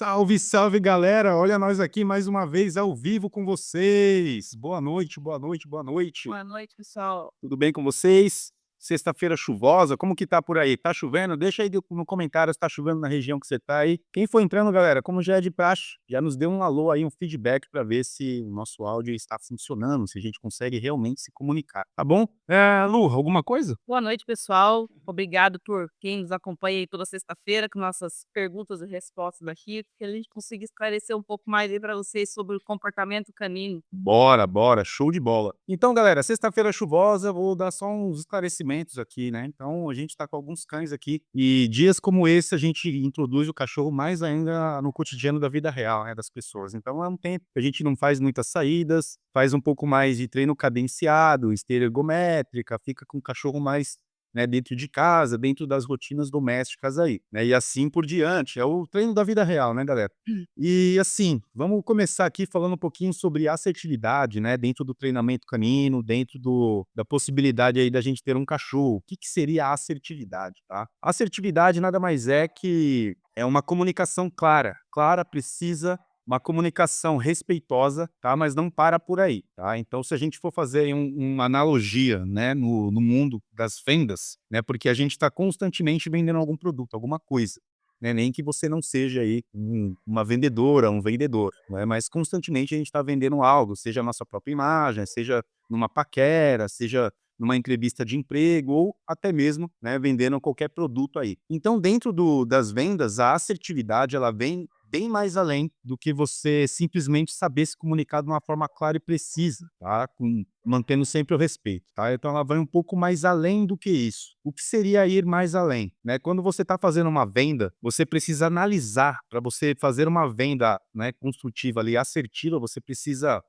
Salve, salve galera! Olha nós aqui mais uma vez ao vivo com vocês. Boa noite, boa noite, boa noite. Boa noite, pessoal. Tudo bem com vocês? Sexta-feira chuvosa, como que tá por aí? Tá chovendo? Deixa aí no comentário se tá chovendo na região que você tá aí. Quem for entrando, galera, como já é de praxe, já nos dê um alô aí, um feedback para ver se o nosso áudio está funcionando, se a gente consegue realmente se comunicar, tá bom? Lu, alguma coisa? Boa noite, pessoal. Obrigado por quem nos acompanha aí toda sexta-feira com nossas perguntas e respostas aqui, que a gente consiga esclarecer um pouco mais aí para vocês sobre o comportamento canino. Bora, bora, show de bola. Então, galera, sexta-feira chuvosa, vou dar só uns esclarecimentos aqui, né? Então, a gente tá com alguns cães aqui e dias como esse a gente introduz o cachorro mais ainda no cotidiano da vida real, né, das pessoas. Então, é um tempo que a gente não faz muitas saídas, faz um pouco mais de treino cadenciado, esteira ergométrica, fica com o cachorro mais, né, dentro de casa, dentro das rotinas domésticas aí, né? E assim por diante. É o treino da vida real, né, galera? E assim, vamos começar aqui falando um pouquinho sobre assertividade, né, dentro do treinamento canino, dentro da possibilidade aí da gente ter um cachorro. O que que seria a assertividade, tá? Assertividade nada mais é que é uma comunicação clara, clara, precisa, uma comunicação respeitosa, tá? Mas não para por aí, tá? Então, se a gente for fazer aí uma analogia, né, no mundo das vendas, né, porque a gente está constantemente vendendo algum produto, alguma coisa, né, nem que você não seja aí uma vendedora, um vendedor, né, mas constantemente a gente está vendendo algo, seja a nossa própria imagem, seja numa paquera, seja numa entrevista de emprego ou até mesmo, né, vendendo qualquer produto aí. Então, dentro das vendas, a assertividade ela vem bem mais além do que você simplesmente saber se comunicar de uma forma clara e precisa, tá? Mantendo sempre o respeito, tá? Então ela vai um pouco mais além do que isso. O que seria ir mais além, né? Quando você está fazendo uma venda, você precisa analisar, para você fazer uma venda, né, construtiva ali, assertiva, você precisa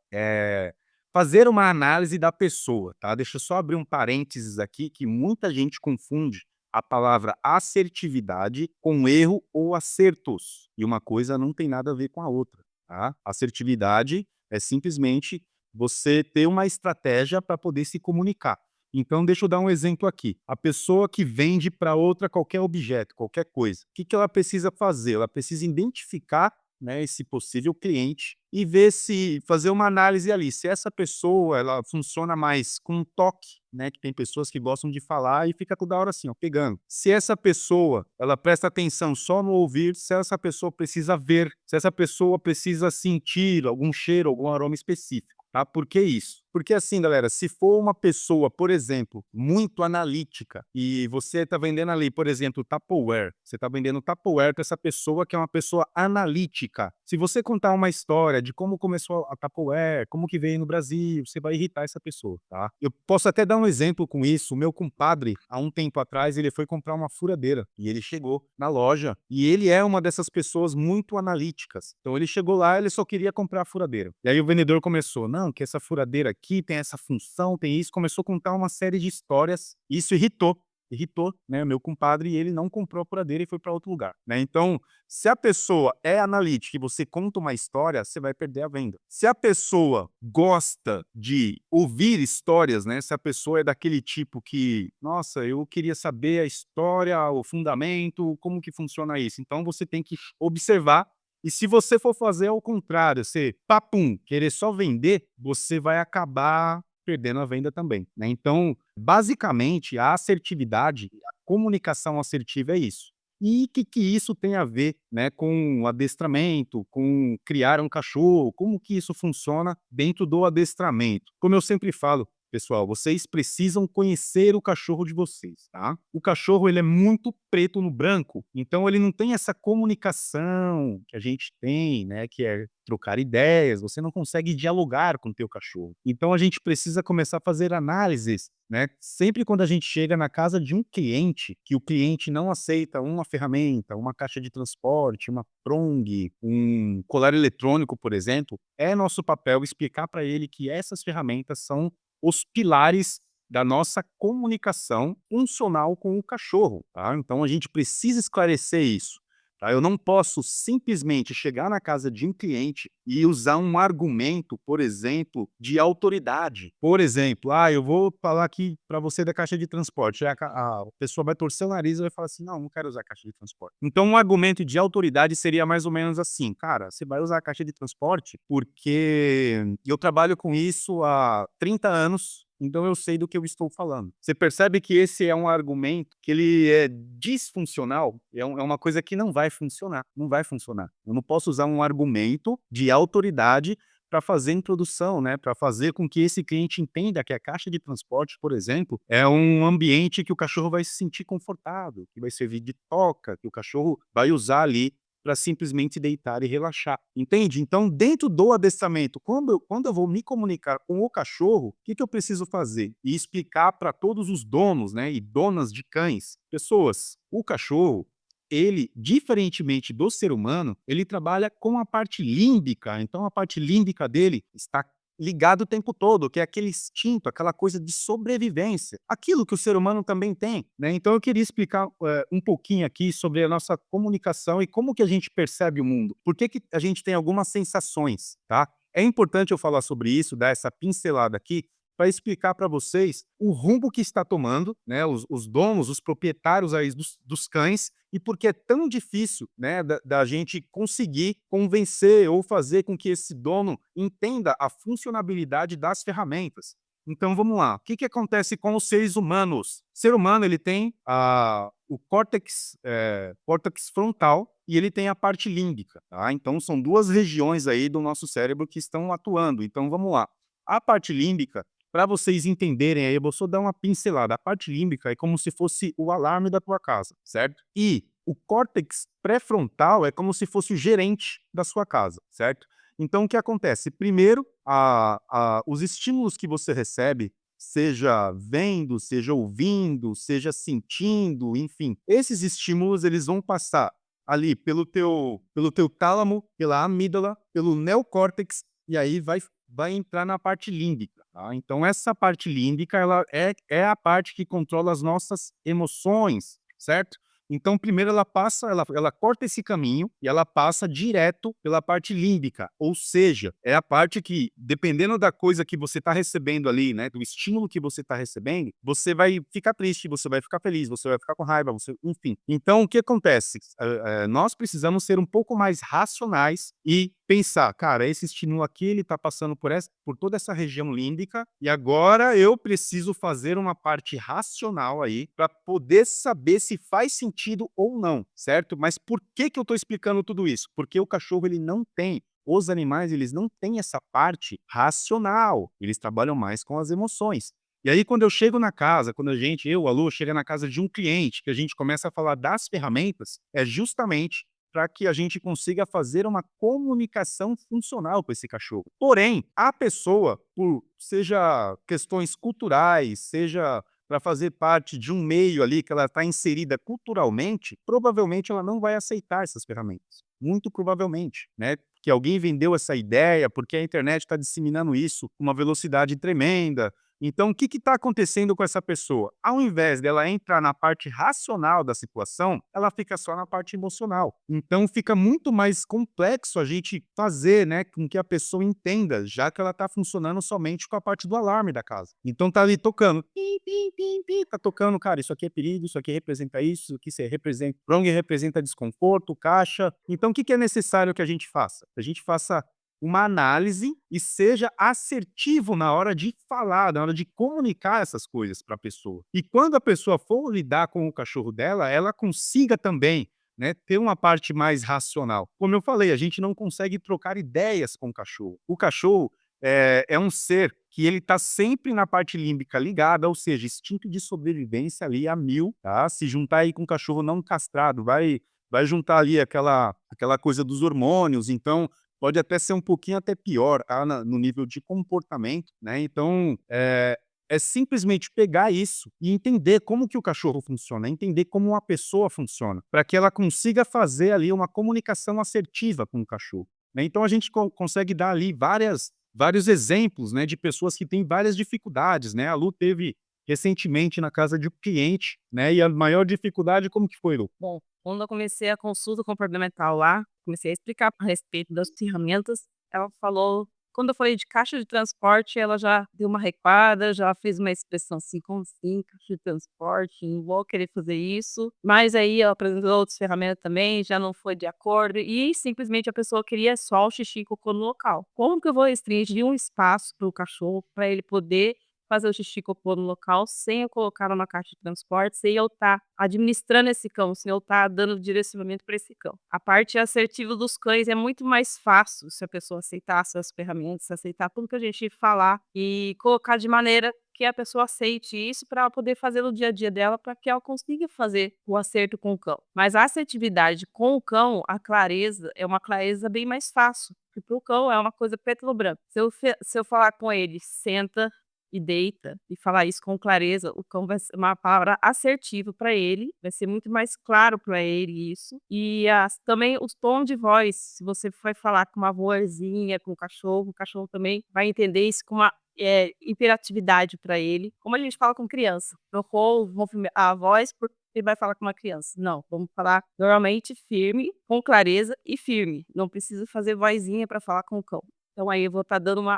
fazer uma análise da pessoa, tá? Deixa eu só abrir um parênteses aqui, que muita gente confunde a palavra assertividade com erro ou acertos. E uma coisa não tem nada a ver com a outra, tá? Assertividade é simplesmente você ter uma estratégia para poder se comunicar. Então, deixa eu dar um exemplo aqui. A pessoa que vende para outra qualquer objeto, qualquer coisa, o que que ela precisa fazer? Ela precisa identificar, né, esse possível cliente e ver se fazer uma análise ali, se essa pessoa ela funciona mais com um toque, né, que tem pessoas que gostam de falar e fica toda hora assim, ó, pegando. Se essa pessoa, ela presta atenção só no ouvir, se essa pessoa precisa ver, se essa pessoa precisa sentir algum cheiro, algum aroma específico. Tá? Por que isso? Porque assim, galera, se for uma pessoa, por exemplo, muito analítica e você está vendendo ali, por exemplo, Tupperware, você está vendendo Tupperware para essa pessoa que é uma pessoa analítica. Se você contar uma história de como começou a Tupperware, como que veio no Brasil, você vai irritar essa pessoa, tá? Eu posso até dar um exemplo com isso. O meu compadre, há um tempo atrás, ele foi comprar uma furadeira e ele chegou na loja e ele é uma dessas pessoas muito analíticas. Então ele chegou lá, ele só queria comprar a furadeira. E aí o vendedor começou, não, que essa furadeira aqui tem essa função, tem isso, começou a contar uma série de histórias, e isso irritou, né, o meu compadre, e ele não comprou a furadeira e foi para outro lugar, né? Então, se a pessoa é analítica e você conta uma história, você vai perder a venda. Se a pessoa gosta de ouvir histórias, né? Se a pessoa é daquele tipo que, nossa, eu queria saber a história, o fundamento, como que funciona isso. Então você tem que observar. E se você for fazer ao contrário, você papum, querer só vender, você vai acabar perdendo a venda também, né? Então, basicamente, a assertividade, a comunicação assertiva é isso. E o que que isso tem a ver, né, com o adestramento, com criar um cachorro, como que isso funciona dentro do adestramento? Como eu sempre falo, pessoal, vocês precisam conhecer o cachorro de vocês, tá? O cachorro, ele é muito preto no branco, então ele não tem essa comunicação que a gente tem, né, que é trocar ideias, você não consegue dialogar com o teu cachorro. Então a gente precisa começar a fazer análises, né? Sempre quando a gente chega na casa de um cliente, que o cliente não aceita uma ferramenta, uma caixa de transporte, uma prong, um colar eletrônico, por exemplo, é nosso papel explicar para ele que essas ferramentas são os pilares da nossa comunicação funcional com o cachorro, tá? Então a gente precisa esclarecer isso. tá? Eu não posso simplesmente chegar na casa de um cliente e usar um argumento, por exemplo, de autoridade. Por exemplo, eu vou falar aqui para você da caixa de transporte. Aí a pessoa vai torcer o nariz e vai falar assim: não, não quero usar a caixa de transporte. Então, um argumento de autoridade seria mais ou menos assim: cara, você vai usar a caixa de transporte porque eu trabalho com isso há 30 anos. Então eu sei do que eu estou falando. Você percebe que esse é um argumento que ele é disfuncional, é uma coisa que não vai funcionar, não vai funcionar. Eu não posso usar um argumento de autoridade para fazer introdução, né, para fazer com que esse cliente entenda que a caixa de transporte, por exemplo, é um ambiente que o cachorro vai se sentir confortável, que vai servir de toca, que o cachorro vai usar ali para simplesmente deitar e relaxar, entende? Então, dentro do adestramento, quando eu vou me comunicar com o cachorro, o que eu preciso fazer? E explicar para todos os donos, né, e donas de cães, pessoas, o cachorro, ele, diferentemente do ser humano, ele trabalha com a parte límbica, então a parte límbica dele está ligado o tempo todo, que é aquele instinto, aquela coisa de sobrevivência, aquilo que o ser humano também tem, né. Então eu queria explicar, um pouquinho aqui sobre a nossa comunicação e como que a gente percebe o mundo. Por que que a gente tem algumas sensações, tá. É importante eu falar sobre isso, dar essa pincelada aqui, para explicar para vocês o rumbo que está tomando, né, os donos, os proprietários aí dos cães, e por que é tão difícil, né, da gente conseguir convencer ou fazer com que esse dono entenda a funcionalidade das ferramentas. Então vamos lá, o que que acontece com os seres humanos? O ser humano ele tem o córtex frontal e ele tem a parte límbica, tá? Então são 2 regiões aí do nosso cérebro que estão atuando. Então vamos lá, a parte límbica, para vocês entenderem aí, eu vou só dar uma pincelada. A parte límbica é como se fosse o alarme da tua casa, certo? E o córtex pré-frontal é como se fosse o gerente da sua casa, certo? Então o que acontece? Primeiro, os estímulos que você recebe, seja vendo, seja ouvindo, seja sentindo, enfim, esses estímulos eles vão passar ali pelo teu tálamo, pela amígdala, pelo neocórtex, e aí vai entrar na parte límbica, tá? Então essa parte límbica, ela é a parte que controla as nossas emoções, certo? Então primeiro ela corta esse caminho e ela passa direto pela parte límbica, ou seja, é a parte que, dependendo da coisa que você está recebendo ali, né, do estímulo que você está recebendo, você vai ficar triste, você vai ficar feliz, você vai ficar com raiva, enfim. Então o que acontece? Nós precisamos ser um pouco mais racionais e pensar, cara, esse estímulo aqui ele está passando por toda essa região límbica e agora eu preciso fazer uma parte racional aí para poder saber se faz sentido ou não, certo? Mas por que que eu estou explicando tudo isso? Porque o cachorro ele não tem, os animais eles não têm essa parte racional, eles trabalham mais com as emoções. E aí quando eu chego na casa, quando eu, a Lu, chega na casa de um cliente, que a gente começa a falar das ferramentas, é justamente para que a gente consiga fazer uma comunicação funcional com esse cachorro. Porém, a pessoa, seja questões culturais, seja para fazer parte de um meio ali que ela está inserida culturalmente, provavelmente ela não vai aceitar essas ferramentas. Muito provavelmente, né? Que alguém vendeu essa ideia, porque a internet está disseminando isso com uma velocidade tremenda. Então, o que está acontecendo com essa pessoa? Ao invés dela entrar na parte racional da situação, ela fica só na parte emocional. Então, fica muito mais complexo a gente fazer, né, com que a pessoa entenda, já que ela está funcionando somente com a parte do alarme da casa. Então, tá ali tocando, pim, pim, pim, pim, tá tocando, cara, isso aqui é perigo, isso aqui representa isso aqui representa, wrong representa desconforto, caixa. Então, o que é necessário que a gente faça? A gente faça uma análise e seja assertivo na hora de falar, na hora de comunicar essas coisas para a pessoa. E quando a pessoa for lidar com o cachorro dela, ela consiga também, né, ter uma parte mais racional. Como eu falei, a gente não consegue trocar ideias com o cachorro. O cachorro é um ser que ele está sempre na parte límbica ligada, ou seja, instinto de sobrevivência ali a mil, tá? Se juntar aí com um cachorro não castrado, vai juntar ali aquela coisa dos hormônios, então pode até ser um pouquinho até pior, tá, no nível de comportamento, né, então, é simplesmente pegar isso e entender como que o cachorro funciona, entender como uma pessoa funciona, para que ela consiga fazer ali uma comunicação assertiva com o cachorro, né. Então a gente consegue dar ali vários exemplos, né, de pessoas que têm várias dificuldades, né. A Lu teve recentemente na casa de um cliente, né, e a maior dificuldade como que foi, Lu? Bom, quando eu comecei a consulta comportamental lá, comecei a explicar a respeito das ferramentas, ela falou quando eu falei de caixa de transporte, ela já deu uma recuada, já fez uma expressão assim: "Como assim, caixa de transporte? Não vou querer fazer isso". Mas aí ela apresentou outras ferramentas também, já não foi de acordo e simplesmente a pessoa queria só o xixi e cocô no local. Como que eu vou restringir um espaço para o cachorro, para ele poder fazer o xixi e cocô no local, sem eu colocar numa caixa de transporte, sem eu estar administrando esse cão, sem eu estar dando direcionamento para esse cão. A parte assertiva dos cães é muito mais fácil se a pessoa aceitar essas ferramentas, aceitar tudo que a gente falar e colocar de maneira que a pessoa aceite isso para ela poder fazer no dia a dia dela, para que ela consiga fazer o acerto com o cão. Mas a assertividade com o cão, a clareza, é uma clareza bem mais fácil, porque para o cão é uma coisa preto no branco. Se eu falar com ele, senta e deita, e falar isso com clareza, o cão vai ser uma palavra assertiva para ele, vai ser muito mais claro para ele isso. E também os tons de voz, se você vai falar com uma vozinha com o cachorro também vai entender isso com uma imperatividade para ele, como a gente fala com criança. Trocou a voz porque ele vai falar com uma criança. Não, vamos falar normalmente firme, com clareza e firme. Não precisa fazer vozinha para falar com o cão. Então aí eu vou estar dando uma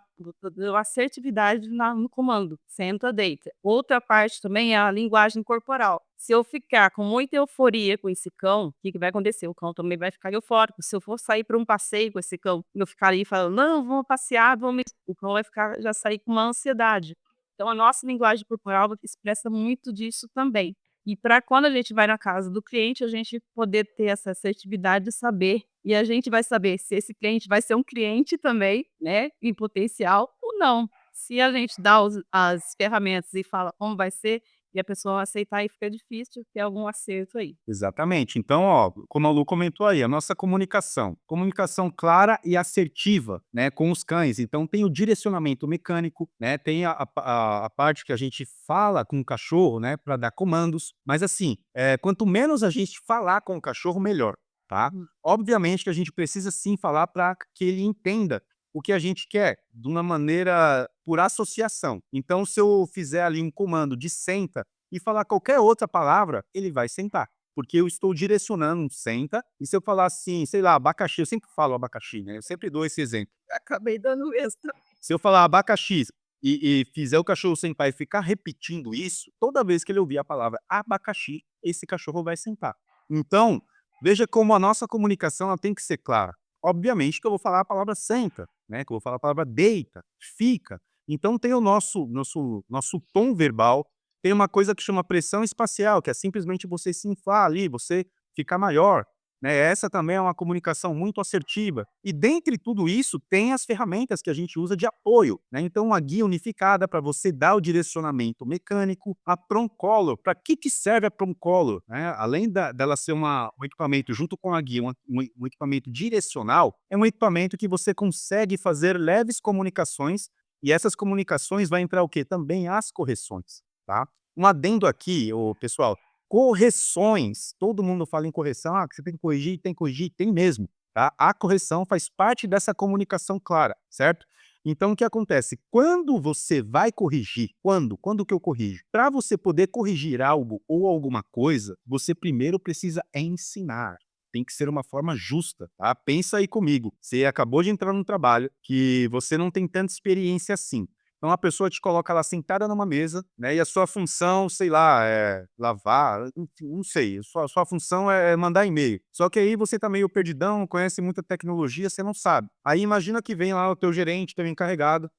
assertividade no comando, senta, deita. Outra parte também é a linguagem corporal. Se eu ficar com muita euforia com esse cão, o que que vai acontecer? O cão também vai ficar eufórico. Se eu for sair para um passeio com esse cão, e eu ficar ali falando: "Não, vamos passear, vamos", o cão vai já sair com uma ansiedade. Então a nossa linguagem corporal expressa muito disso também. E para quando a gente vai na casa do cliente, a gente poder ter essa assertividade de saber, e a gente vai saber se esse cliente vai ser um cliente também, né, em potencial ou não. Se a gente dá as ferramentas e fala como vai ser, e a pessoa aceitar, aí fica difícil ter algum acerto aí. Exatamente. Então, ó, como a Lu comentou aí, a nossa comunicação clara e assertiva, né, com os cães. Então tem o direcionamento mecânico, né, tem a parte que a gente fala com o cachorro, né, para dar comandos. Mas assim, quanto menos a gente falar com o cachorro, melhor, tá? Hum. Obviamente que a gente precisa sim falar para que ele entenda o que a gente quer, de uma maneira por associação. Então, se eu fizer ali um comando de senta e falar qualquer outra palavra, ele vai sentar. Porque eu estou direcionando um senta, e se eu falar assim, sei lá, abacaxi, eu sempre falo abacaxi, né? Eu sempre dou esse exemplo. Acabei dando extra. Se eu falar abacaxi e fizer o cachorro sentar e ficar repetindo isso, toda vez que ele ouvir a palavra abacaxi, esse cachorro vai sentar. Então, veja como a nossa comunicação ela tem que ser clara. Obviamente que eu vou falar a palavra senta, né? Que eu vou falar a palavra deita, fica. Então tem o nosso tom verbal, tem uma coisa que chama pressão espacial, que é simplesmente você se inflar ali, você ficar maior, né? Essa também é uma comunicação muito assertiva. E dentre tudo isso, tem as ferramentas que a gente usa de apoio, né? Então, uma guia unificada para você dar o direcionamento mecânico, a Prong-Collar. Para que serve a Prong-Collar, né? Além dela ser um equipamento junto com a guia, um equipamento direcional, é um equipamento que você consegue fazer leves comunicações e essas comunicações vai entrar o quê? Também as correções, tá? Um adendo aqui, ô, pessoal, correções, todo mundo fala em correção, que você tem que corrigir, tem mesmo, tá? A correção faz parte dessa comunicação clara, certo? Então o que acontece? Quando você vai corrigir, quando que eu corrijo? Para você poder corrigir algo ou alguma coisa, você primeiro precisa ensinar. Tem que ser uma forma justa, tá? Pensa aí comigo. Você acabou de entrar num trabalho que você não tem tanta experiência assim. Então a pessoa te coloca lá sentada numa mesa, né, e a sua função, sei lá, é lavar, enfim, não sei, sua função é mandar e-mail. Só que aí você tá meio perdidão, conhece muita tecnologia, você não sabe. Aí imagina que vem lá o teu gerente, teu encarregado,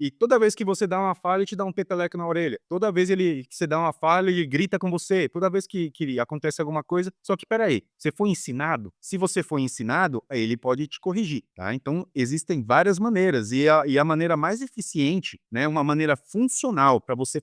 e toda vez que você dá uma falha, ele te dá um peteleco na orelha. Toda vez que você dá uma falha, ele grita com você. Toda vez que acontece alguma coisa. Só que espera aí, você foi ensinado? Se você foi ensinado, aí ele pode te corrigir, tá? Então, existem várias maneiras. E a maneira mais eficiente, né, uma maneira funcional para você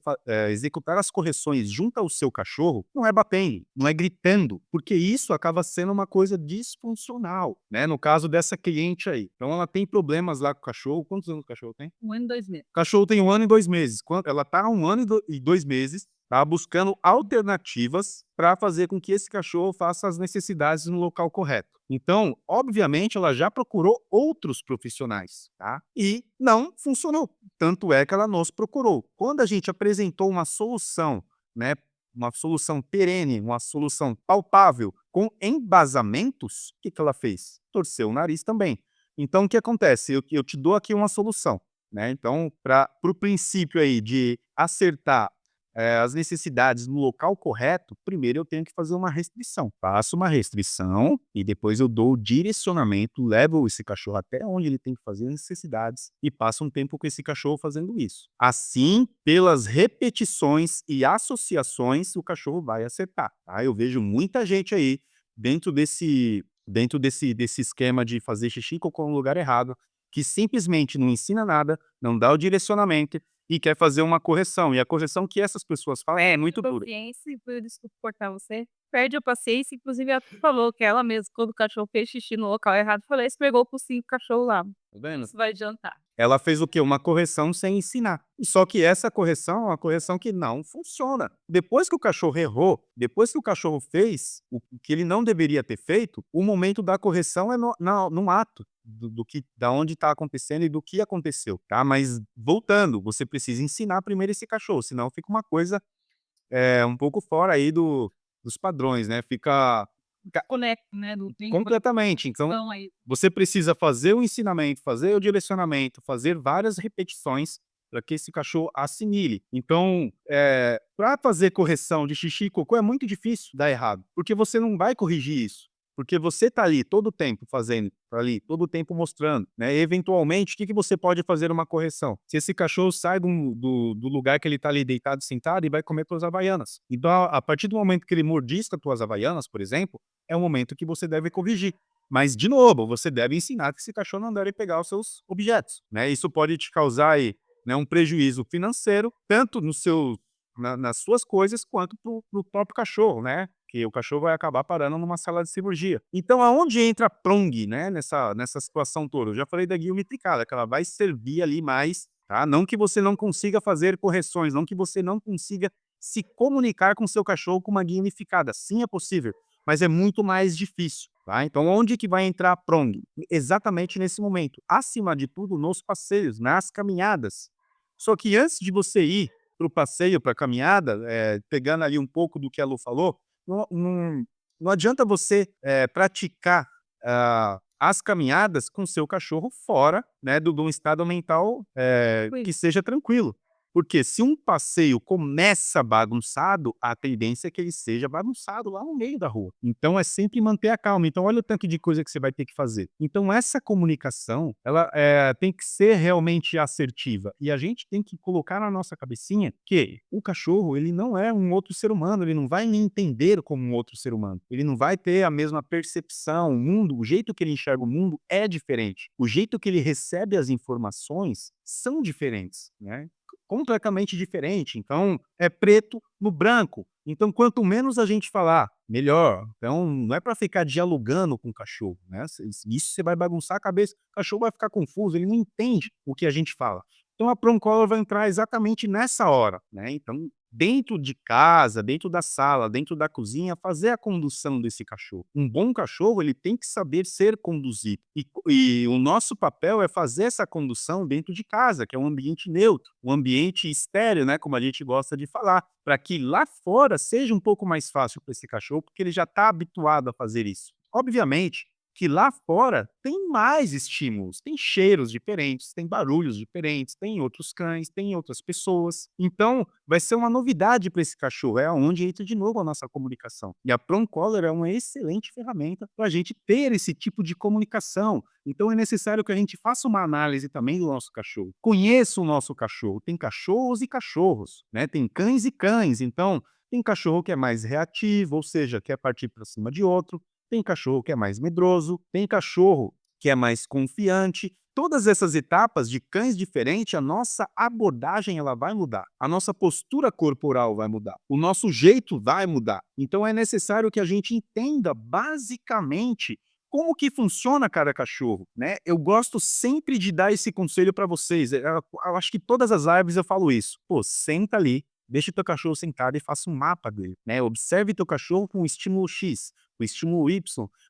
executar as correções junto ao seu cachorro, não é batendo, não é gritando, porque isso acaba sendo uma coisa disfuncional, né? No caso dessa cliente aí. Então, ela tem problemas lá com o cachorro. Quantos anos o cachorro tem? 1 ano e 2 meses. O cachorro tem 1 ano e 2 meses. Ela tá há 1 ano e 2 meses tá? Buscando alternativas para fazer com que esse cachorro faça as necessidades no local correto. Então, obviamente, ela já procurou outros profissionais, tá? E não funcionou. Tanto é que ela nos procurou. Quando a gente apresentou uma solução, né, uma solução perene, uma solução palpável, com embasamentos, o que que ela fez? Torceu o nariz também. Então, o que acontece? Eu te dou aqui uma solução, né? Então, para o princípio aí de acertar as necessidades no local correto, primeiro eu tenho que fazer uma restrição. Faço uma restrição e depois eu dou o direcionamento, levo esse cachorro até onde ele tem que fazer as necessidades e passo um tempo com esse cachorro fazendo isso. Assim, pelas repetições e associações, o cachorro vai acertar, tá? Eu vejo muita gente aí dentro desse esquema de fazer xixi e cocô no lugar errado, que simplesmente não ensina nada, não dá o direcionamento e quer fazer uma correção. E a correção que essas pessoas falam é muito dura. Paciência, desculpa cortar você, perde a paciência, inclusive ela falou que ela mesma, quando o cachorro fez xixi no local errado, falou: "Esfregou por 5 cachorro lá, Tá vendo? isso vai adiantar". Ela fez o quê? Uma correção sem ensinar. E só que essa correção é uma correção que não funciona. Depois que o cachorro errou, depois que o cachorro fez o que ele não deveria ter feito, o momento da correção é no ato da onde está acontecendo e do que aconteceu, tá? Mas voltando, você precisa ensinar primeiro esse cachorro, senão fica uma coisa um pouco fora aí dos padrões, né? Fica Conecta, né, não tem completamente. Então, conexão aí. você precisa fazer o ensinamento, fazer o direcionamento, fazer várias repetições para que esse cachorro assimile. Então, para fazer correção de xixi e cocô é muito difícil dar errado, porque você não vai corrigir isso. Porque você está ali todo o tempo fazendo, tá ali todo o tempo mostrando, né? E, eventualmente, o que que você pode fazer uma correção? Se esse cachorro sai do lugar que ele está ali deitado, sentado e vai comer tuas havaianas. Então, a partir do momento que ele mordisca tuas havaianas, por exemplo, é o momento que você deve corrigir. Mas, de novo, você deve ensinar que esse cachorro não deve pegar os seus objetos, né? Isso pode te causar aí, né, um prejuízo financeiro, tanto nas suas coisas, quanto para o próprio cachorro, né? Que o cachorro vai acabar parando numa sala de cirurgia. Então, aonde entra a prong, né, nessa situação toda? Eu já falei da guia unificada, que ela vai servir ali mais, tá? Não que você não consiga fazer correções, não que você não consiga se comunicar com o seu cachorro com uma guia unificada. Sim, é possível, mas é muito mais difícil, tá? Então, onde que vai entrar a prong? Exatamente nesse momento. Acima de tudo, nos passeios, nas caminhadas. Só que antes de você ir para o passeio, para a caminhada, pegando ali um pouco do que a Lu falou, não adianta você praticar as caminhadas com seu cachorro fora, né, de um estado mental que seja tranquilo. Porque se um passeio começa bagunçado, a tendência é que ele seja bagunçado lá no meio da rua. Então é sempre manter a calma. Então olha o tanto de coisa que você vai ter que fazer. Então essa comunicação, ela tem que ser realmente assertiva. E a gente tem que colocar na nossa cabecinha que o cachorro, ele não é um outro ser humano, ele não vai me entender como um outro ser humano. Ele não vai ter a mesma percepção, o mundo, o jeito que ele enxerga o mundo é diferente. O jeito que ele recebe as informações são diferentes, né? Completamente diferente. Então, é preto no branco. Então, quanto menos a gente falar, melhor. Então, não é para ficar dialogando com o cachorro, né? Isso você vai bagunçar a cabeça, o cachorro vai ficar confuso, ele não entende o que a gente fala. Então, a prong collar vai entrar exatamente nessa hora, né? Então, dentro de casa, dentro da sala, dentro da cozinha, fazer a condução desse cachorro. Um bom cachorro, ele tem que saber ser conduzido. E o nosso papel é fazer essa condução dentro de casa, que é um ambiente neutro, um ambiente estéreo, né, como a gente gosta de falar, para que lá fora seja um pouco mais fácil para esse cachorro, porque ele já está habituado a fazer isso. Obviamente que lá fora tem mais estímulos, tem cheiros diferentes, tem barulhos diferentes, tem outros cães, tem outras pessoas. Então, vai ser uma novidade para esse cachorro, é onde entra de novo a nossa comunicação. E a prong collar é uma excelente ferramenta para a gente ter esse tipo de comunicação. Então, é necessário que a gente faça uma análise também do nosso cachorro. Conheça o nosso cachorro. Tem cachorros e cachorros, né? Tem cães e cães. Então, tem cachorro que é mais reativo, ou seja, quer partir para cima de outro. Tem cachorro que é mais medroso, tem cachorro que é mais confiante. Todas essas etapas de cães diferentes, a nossa abordagem ela vai mudar. A nossa postura corporal vai mudar. O nosso jeito vai mudar. Então é necessário que a gente entenda basicamente como que funciona cada cachorro, né? Eu gosto sempre de dar esse conselho para vocês. Eu acho que todas as lives eu falo isso. Pô, senta ali, Deixa o teu cachorro sentado e faça um mapa dele, né? Observe teu cachorro com o estímulo X, o estímulo Y.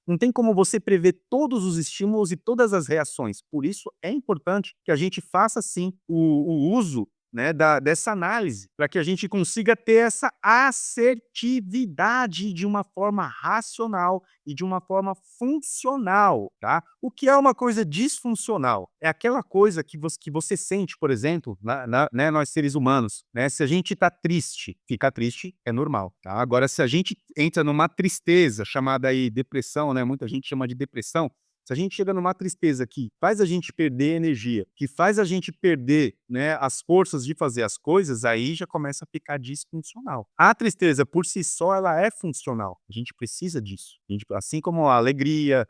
Não tem como você prever todos os estímulos e todas as reações. Por isso é importante que a gente faça sim o uso, né, dessa análise, para que a gente consiga ter essa assertividade de uma forma racional e de uma forma funcional, tá? O que é uma coisa disfuncional? É aquela coisa que você sente, por exemplo, né, nós seres humanos, né? Se a gente está triste, ficar triste é normal, tá? Agora, se a gente entra numa tristeza chamada aí depressão, né? Muita gente chama de depressão. Se a gente chega numa tristeza que faz a gente perder energia, que faz a gente perder, né, as forças de fazer as coisas, aí já começa a ficar disfuncional. A tristeza por si só, ela é funcional. A gente precisa disso. Assim como a alegria,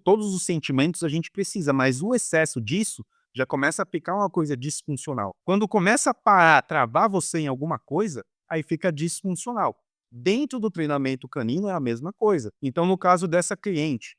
todos os sentimentos a gente precisa, mas o excesso disso já começa a ficar uma coisa disfuncional. Quando começa a parar, travar você em alguma coisa, aí fica disfuncional. Dentro do treinamento canino é a mesma coisa. Então, no caso dessa cliente,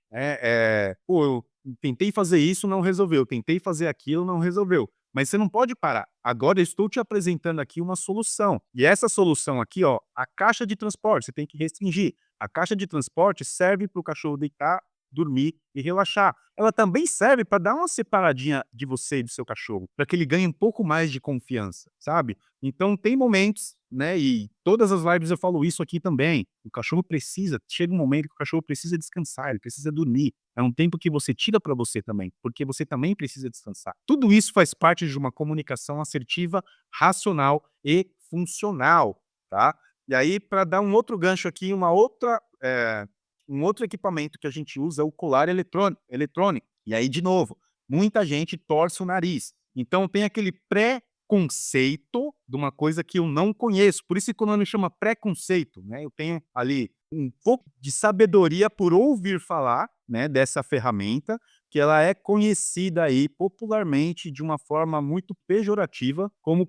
pô, eu tentei fazer isso, não resolveu, tentei fazer aquilo, não resolveu. Mas você não pode parar. Agora eu estou te apresentando aqui uma solução. E essa solução aqui, ó, a caixa de transporte, você tem que restringir. A caixa de transporte serve para o cachorro deitar, dormir e relaxar. Ela também serve para dar uma separadinha de você e do seu cachorro, para que ele ganhe um pouco mais de confiança, sabe? Então tem momentos, né, e todas as lives eu falo isso aqui também, o cachorro precisa, chega um momento que o cachorro precisa descansar, ele precisa dormir. É um tempo que você tira para você também, porque você também precisa descansar. Tudo isso faz parte de uma comunicação assertiva, racional e funcional, tá? E aí, para dar um outro gancho aqui, um outro equipamento que a gente usa é o colar eletrônico. E aí, de novo, muita gente torce o nariz. Então, tem aquele pré-conceito de uma coisa que eu não conheço. Por isso que o nome chama preconceito, né? Eu tenho ali um pouco de sabedoria por ouvir falar, né, dessa ferramenta, que ela é conhecida aí popularmente de uma forma muito pejorativa como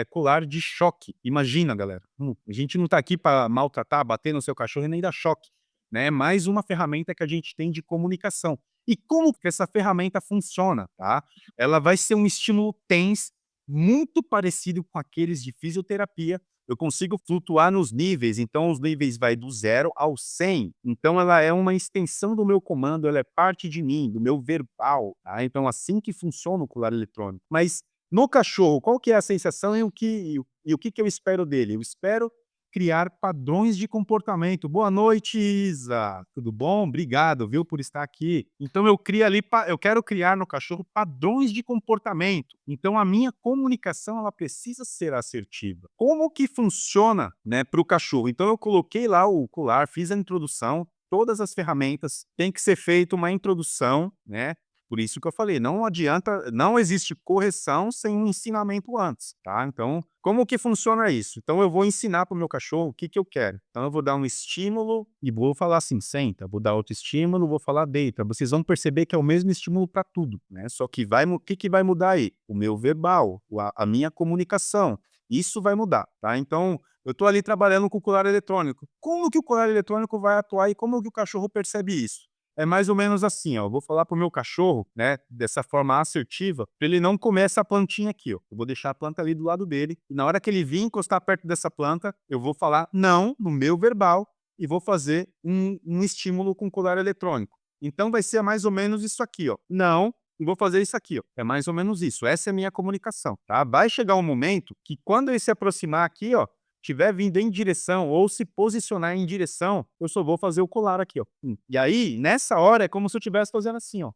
colar de choque. Imagina, galera, a gente não está aqui para maltratar, bater no seu cachorro e nem dar choque, né? É mais uma ferramenta que a gente tem de comunicação. E como que essa ferramenta funciona, tá? Ela vai ser um estímulo TENS muito parecido com aqueles de fisioterapia. Eu consigo flutuar nos níveis, então os níveis vai do 0 ao 100. Então ela é uma extensão do meu comando, ela é parte de mim, do meu verbal, tá? Então assim que funciona o colar eletrônico. Mas no cachorro, qual que é a sensação e o que que eu espero dele? Eu espero criar padrões de comportamento. Boa noite, Isa. Tudo bom? Obrigado, viu, por estar aqui. Então eu crio ali, eu quero criar no cachorro padrões de comportamento. Então a minha comunicação ela precisa ser assertiva. Como que funciona, né, para o cachorro? Então eu coloquei lá o colar, fiz a introdução, todas as ferramentas, tem que ser feita uma introdução, né? Por isso que eu falei, não adianta, não existe correção sem um ensinamento antes, tá? Então, como que funciona isso? Então, eu vou ensinar para o meu cachorro o que que eu quero. Então, eu vou dar um estímulo e vou falar assim, senta. Vou dar outro estímulo, vou falar deita. Vocês vão perceber que é o mesmo estímulo para tudo, né? Só que o que que vai mudar aí? O meu verbal, a minha comunicação. Isso vai mudar, tá? Então, eu estou ali trabalhando com o colar eletrônico. Como que o colar eletrônico vai atuar e como que o cachorro percebe isso? É mais ou menos assim, ó, eu vou falar para o meu cachorro, né, dessa forma assertiva, para ele não comer essa plantinha aqui, ó. Eu vou deixar a planta ali do lado dele, e na hora que ele vir encostar perto dessa planta, eu vou falar não no meu verbal e vou fazer um estímulo com colar eletrônico. Então vai ser mais ou menos isso aqui, ó. Não, e vou fazer isso aqui, ó. É mais ou menos isso. Essa é a minha comunicação, tá? Vai chegar um momento que quando ele se aproximar aqui, ó, estiver vindo em direção ou se posicionar em direção, eu só vou fazer o colar aqui, ó. E aí, nessa hora, é como se eu estivesse fazendo assim, ó.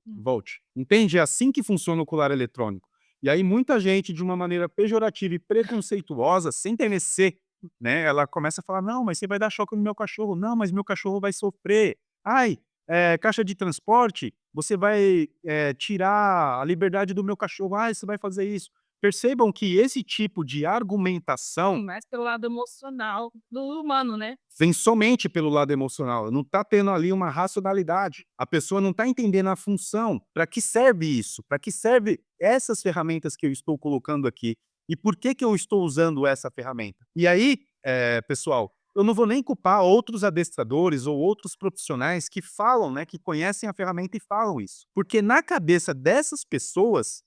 Volte. Entende? É assim que funciona o colar eletrônico. E aí, muita gente, de uma maneira pejorativa e preconceituosa, sem conhecer, né? Ela começa a falar, não, mas você vai dar choque no meu cachorro. Não, mas meu cachorro vai sofrer. Ai, caixa de transporte, você vai tirar a liberdade do meu cachorro. Ai, você vai fazer isso. Percebam que esse tipo de argumentação Mais pelo lado emocional do humano, né? vem somente pelo lado emocional, não está tendo ali uma racionalidade. A pessoa não está entendendo a função. Para que serve isso? Para que serve essas ferramentas que eu estou colocando aqui? E por que que eu estou usando essa ferramenta? E aí, pessoal, eu não vou nem culpar outros adestradores ou outros profissionais que falam, né, que conhecem a ferramenta e falam isso. Porque na cabeça dessas pessoas,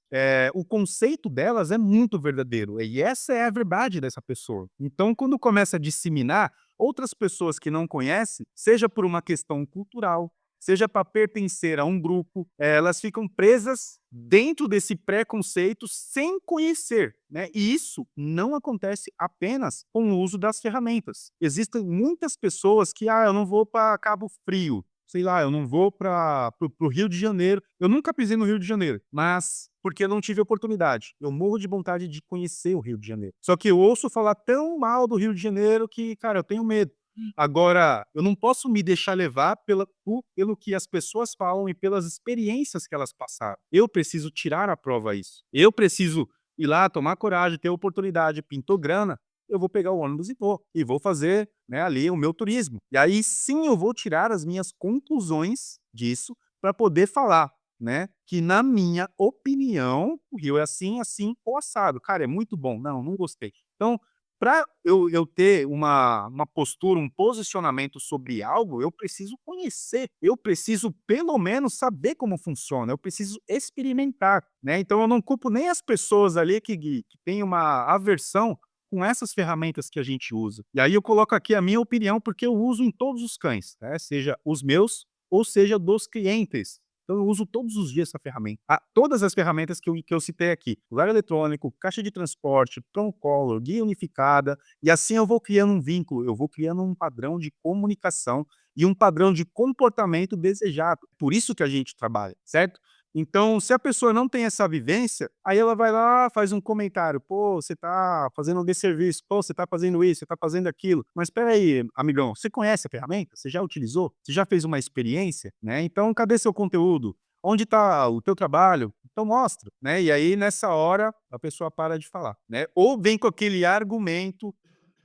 o conceito delas é muito verdadeiro, e essa é a verdade dessa pessoa. Então, quando começa a disseminar, outras pessoas que não conhecem, seja por uma questão cultural, seja para pertencer a um grupo, elas ficam presas dentro desse preconceito sem conhecer, né? E isso não acontece apenas com o uso das ferramentas. Existem muitas pessoas que, eu não vou para Cabo Frio, sei lá, eu não vou para o Rio de Janeiro. Eu nunca pisei no Rio de Janeiro, mas porque eu não tive oportunidade. Eu morro de vontade de conhecer o Rio de Janeiro. Só que eu ouço falar tão mal do Rio de Janeiro que, cara, eu tenho medo. Agora, eu não posso me deixar levar pelo que as pessoas falam e pelas experiências que elas passaram. Eu preciso tirar à prova isso. Eu preciso ir lá, tomar coragem, ter oportunidade, pintou grana, eu vou pegar o ônibus e vou. E vou fazer, né, ali o meu turismo. E aí sim eu vou tirar as minhas conclusões disso para poder falar, né, que na minha opinião, o Rio é assim, assim ou assado. Cara, é muito bom. Não, não gostei. Então, para eu ter uma postura, um posicionamento sobre algo, eu preciso conhecer, eu preciso pelo menos saber como funciona, eu preciso experimentar, né. Então eu não culpo nem as pessoas ali que têm uma aversão com essas ferramentas que a gente usa. E aí eu coloco aqui a minha opinião, porque eu uso em todos os cães, né, seja os meus ou seja dos clientes. Então eu uso todos os dias essa ferramenta. Todas as ferramentas que eu citei aqui, lugar eletrônico, caixa de transporte, Procolor, guia unificada, e assim eu vou criando um vínculo, eu vou criando um padrão de comunicação e um padrão de comportamento desejado. Por isso que a gente trabalha, certo? Então, se a pessoa não tem essa vivência, aí ela vai lá, faz um comentário: "Pô, você tá fazendo um desserviço. Pô, você tá fazendo isso, você tá fazendo aquilo". Mas espera aí, amigão, você conhece a ferramenta? Você já utilizou? Você já fez uma experiência? Né, então cadê seu conteúdo? Onde está o teu trabalho? Então mostra, né. E aí nessa hora a pessoa para de falar, né. Ou vem com aquele argumento,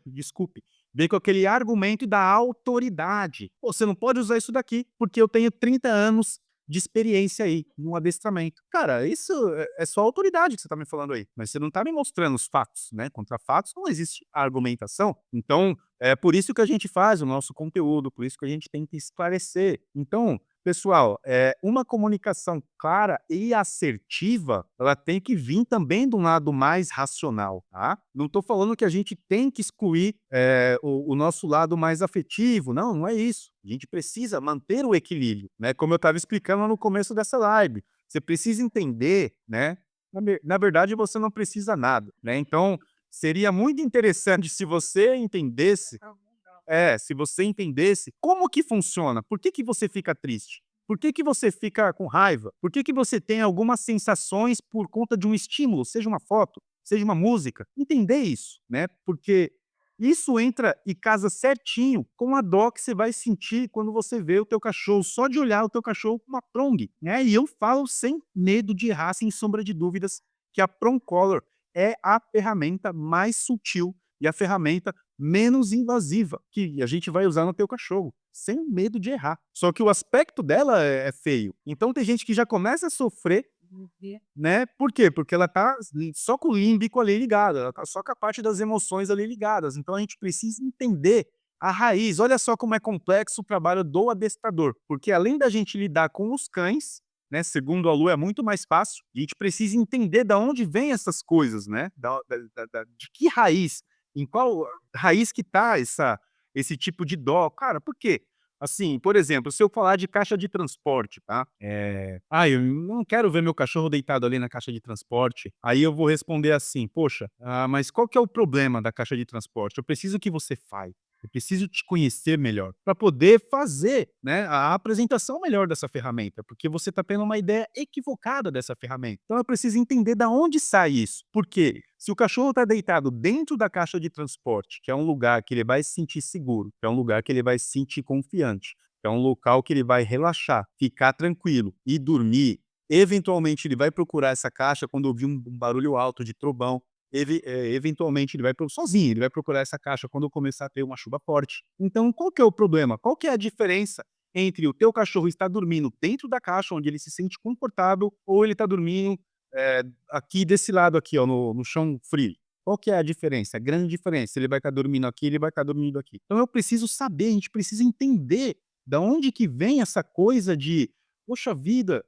desculpe, vem com aquele argumento da autoridade: "Pô, você não pode usar isso daqui, porque eu tenho 30 anos de experiência aí, no adestramento". Cara, isso é só autoridade que você tá me falando aí, mas você não tá me mostrando os fatos, né, contra fatos não existe argumentação. Então, é por isso que a gente faz o nosso conteúdo, por isso que a gente tenta esclarecer. Então, pessoal, uma comunicação clara e assertiva, ela tem que vir também do lado mais racional, tá? Não estou falando que a gente tem que excluir, o nosso lado mais afetivo, não, não é isso. A gente precisa manter o equilíbrio, né, como eu estava explicando no começo dessa live. Você precisa entender, né, na verdade você não precisa nada, né, então seria muito interessante se você entendesse se você entendesse como que funciona, por que que você fica triste? Por que que você fica com raiva? Por que que você tem algumas sensações por conta de um estímulo, seja uma foto, seja uma música? Entender isso, né, porque isso entra e casa certinho com a dor que você vai sentir quando você vê o teu cachorro, só de olhar o teu cachorro com uma prong, né, e eu falo sem medo de errar, sem sombra de dúvidas, que a Prong Color é a ferramenta mais sutil e a ferramenta menos invasiva que a gente vai usar no teu cachorro, sem medo de errar. Só que o aspecto dela é feio. Então tem gente que já começa a sofrer, né, por quê? Porque ela tá só com o límbico ali ligado, ela tá só com a parte das emoções ali ligadas, então a gente precisa entender a raiz. Olha só como é complexo o trabalho do adestrador, porque além da gente lidar com os cães, né, segundo a Lu é muito mais fácil, a gente precisa entender da onde vêm essas coisas, né, de que raiz, em qual raiz que tá esse tipo de dó. Cara, por quê? Assim, por exemplo, se eu falar de caixa de transporte, tá? Eu não quero ver meu cachorro deitado ali na caixa de transporte. Aí eu vou responder assim: "Poxa, mas qual que é o problema da caixa de transporte? Eu preciso que você fale. Eu preciso te conhecer melhor para poder fazer, né, a apresentação melhor dessa ferramenta, porque você está tendo uma ideia equivocada dessa ferramenta. Então eu preciso entender da onde sai isso. Porque se o cachorro está deitado dentro da caixa de transporte, que é um lugar que ele vai se sentir seguro, que é um lugar que ele vai se sentir confiante, que é um local que ele vai relaxar, ficar tranquilo e dormir, eventualmente ele vai procurar essa caixa quando ouvir um barulho alto de trovão, eventualmente ele vai sozinho, ele vai procurar essa caixa quando começar a ter uma chuva forte. Então qual que é o problema? Qual que é a diferença entre o teu cachorro estar dormindo dentro da caixa, onde ele se sente confortável, ou ele está dormindo, aqui desse lado aqui, ó, no chão frio? Qual que é a diferença? A grande diferença, ele vai estar dormindo aqui, ele vai estar dormindo aqui. Então eu preciso saber, a gente precisa entender da onde que vem essa coisa de: "Poxa vida,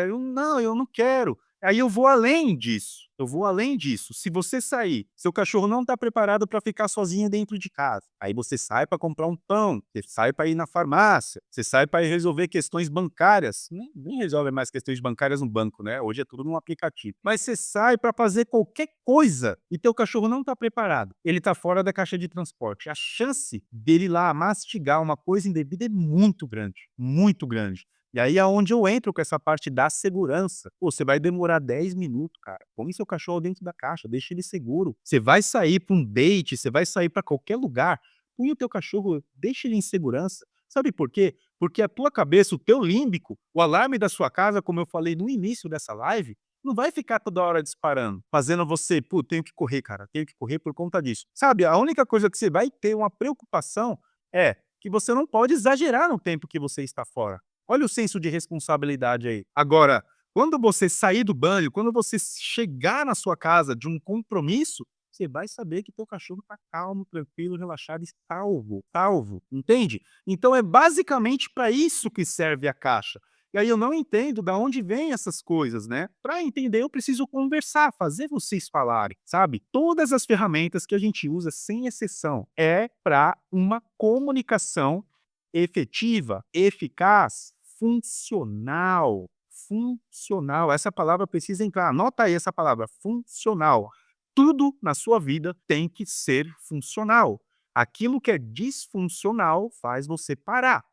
eu não quero". Aí eu vou além disso, eu vou além disso. Se você sair, seu cachorro não está preparado para ficar sozinho dentro de casa, aí você sai para comprar um pão, você sai para ir na farmácia, você sai para ir resolver questões bancárias, nem resolve mais questões bancárias no banco, né, hoje é tudo num aplicativo. Mas você sai para fazer qualquer coisa e teu cachorro não está preparado, ele está fora da caixa de transporte. A chance dele ir lá mastigar uma coisa indevida é muito grande, muito grande. E aí é onde eu entro com essa parte da segurança. Pô, você vai demorar 10 minutos, cara. Põe seu cachorro dentro da caixa, deixa ele seguro. Você vai sair para um date, você vai sair para qualquer lugar, põe o teu cachorro, deixa ele em segurança. Sabe por quê? Porque a tua cabeça, o teu límbico, o alarme da sua casa, como eu falei no início dessa live, não vai ficar toda hora disparando, fazendo você, pô, tenho que correr, cara, tenho que correr por conta disso. Sabe, a única coisa que você vai ter uma preocupação é que você não pode exagerar no tempo que você está fora. Olha o senso de responsabilidade aí. Agora, quando você sair do banho, quando você chegar na sua casa de um compromisso, você vai saber que teu cachorro está calmo, tranquilo, relaxado e salvo, salvo, entende? Então é basicamente para isso que serve a caixa. E aí eu não entendo da onde vêm essas coisas, né? Para entender, eu preciso conversar, fazer vocês falarem, sabe? Todas as ferramentas que a gente usa, sem exceção, é para uma comunicação efetiva, eficaz, funcional. Funcional. Essa palavra precisa entrar. Anota aí essa palavra, funcional. Tudo na sua vida tem que ser funcional. Aquilo que é disfuncional faz você parar.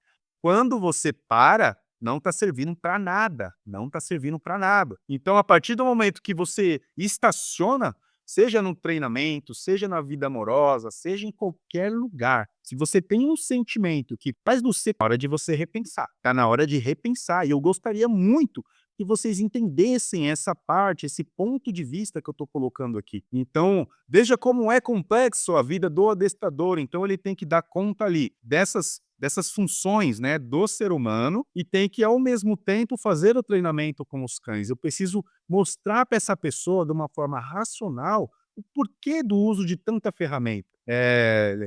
Quando você para, não está servindo para nada. Não está servindo para nada. Então, a partir do momento que você estaciona, seja no treinamento, seja na vida amorosa, seja em qualquer lugar, se você tem um sentimento que faz você, é hora de você repensar. Tá na hora de repensar. E eu gostaria muito que vocês entendessem essa parte, esse ponto de vista que eu estou colocando aqui. Então, veja como é complexo a vida do adestrador. Então, ele tem que dar conta ali dessas funções, né, do ser humano e tem que, ao mesmo tempo, fazer o treinamento com os cães. Eu preciso mostrar para essa pessoa, de uma forma racional, o porquê do uso de tanta ferramenta.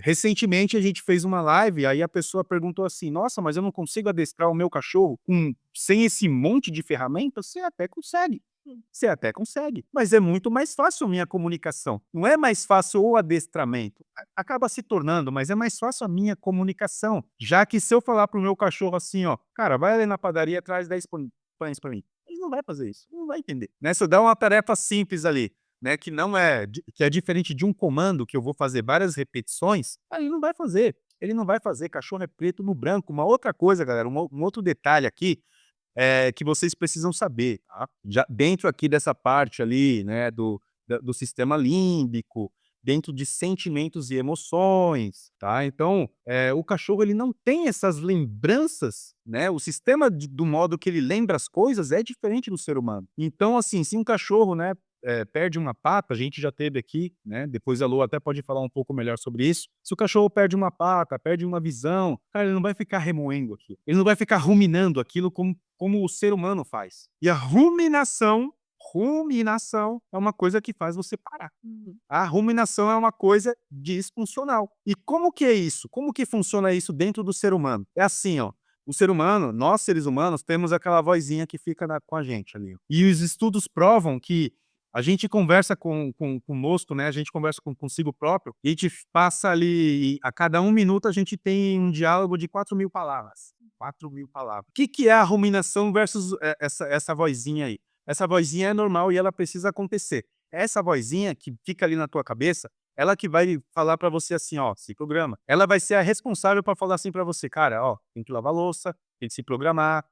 Recentemente a gente fez uma live, aí a pessoa perguntou assim: "Nossa, mas eu não consigo adestrar o meu cachorro sem esse monte de ferramenta?" Você até consegue. Você até consegue, mas é muito mais fácil a minha comunicação. Não é mais fácil o adestramento. Acaba se tornando, mas é mais fácil a minha comunicação. Já que se eu falar para o meu cachorro assim, ó, cara, vai ali na padaria, traz 10 pães para mim. Ele não vai fazer isso, não vai entender. Né? Se eu der uma tarefa simples ali, né, que não é, que é diferente de um comando que eu vou fazer várias repetições, aí ele não vai fazer. Ele não vai fazer. Cachorro é preto no branco. Uma outra coisa, galera, um outro detalhe aqui, que vocês precisam saber, tá? Já dentro aqui dessa parte ali, né, do sistema límbico, dentro de sentimentos e emoções, tá? Então, o cachorro ele não tem essas lembranças, né? O sistema do modo que ele lembra as coisas é diferente do ser humano. Então, assim, se um cachorro, né, perde uma pata, a gente já teve aqui, né? Depois a Lu até pode falar um pouco melhor sobre isso. Se o cachorro perde uma pata, perde uma visão, cara, ele não vai ficar remoendo aquilo. Ele não vai ficar ruminando aquilo como o ser humano faz. E a ruminação é uma coisa que faz você parar. A ruminação é uma coisa disfuncional. E como que é isso? Como que funciona isso dentro do ser humano? É assim, ó. O ser humano, nós seres humanos, temos aquela vozinha que fica com a gente ali. E os estudos provam que a gente conversa conosco, né? A gente conversa consigo próprio, e a gente passa ali, a cada 1 minuto a gente tem um diálogo de 4.000 palavras. 4.000 palavras. O que é a ruminação versus essa vozinha aí? Essa vozinha é normal e ela precisa acontecer. Essa vozinha que fica ali na tua cabeça, ela que vai falar pra você assim, ó, se programa. Ela vai ser a responsável pra falar assim pra você, cara, ó, tem que lavar a louça, tem que se programar,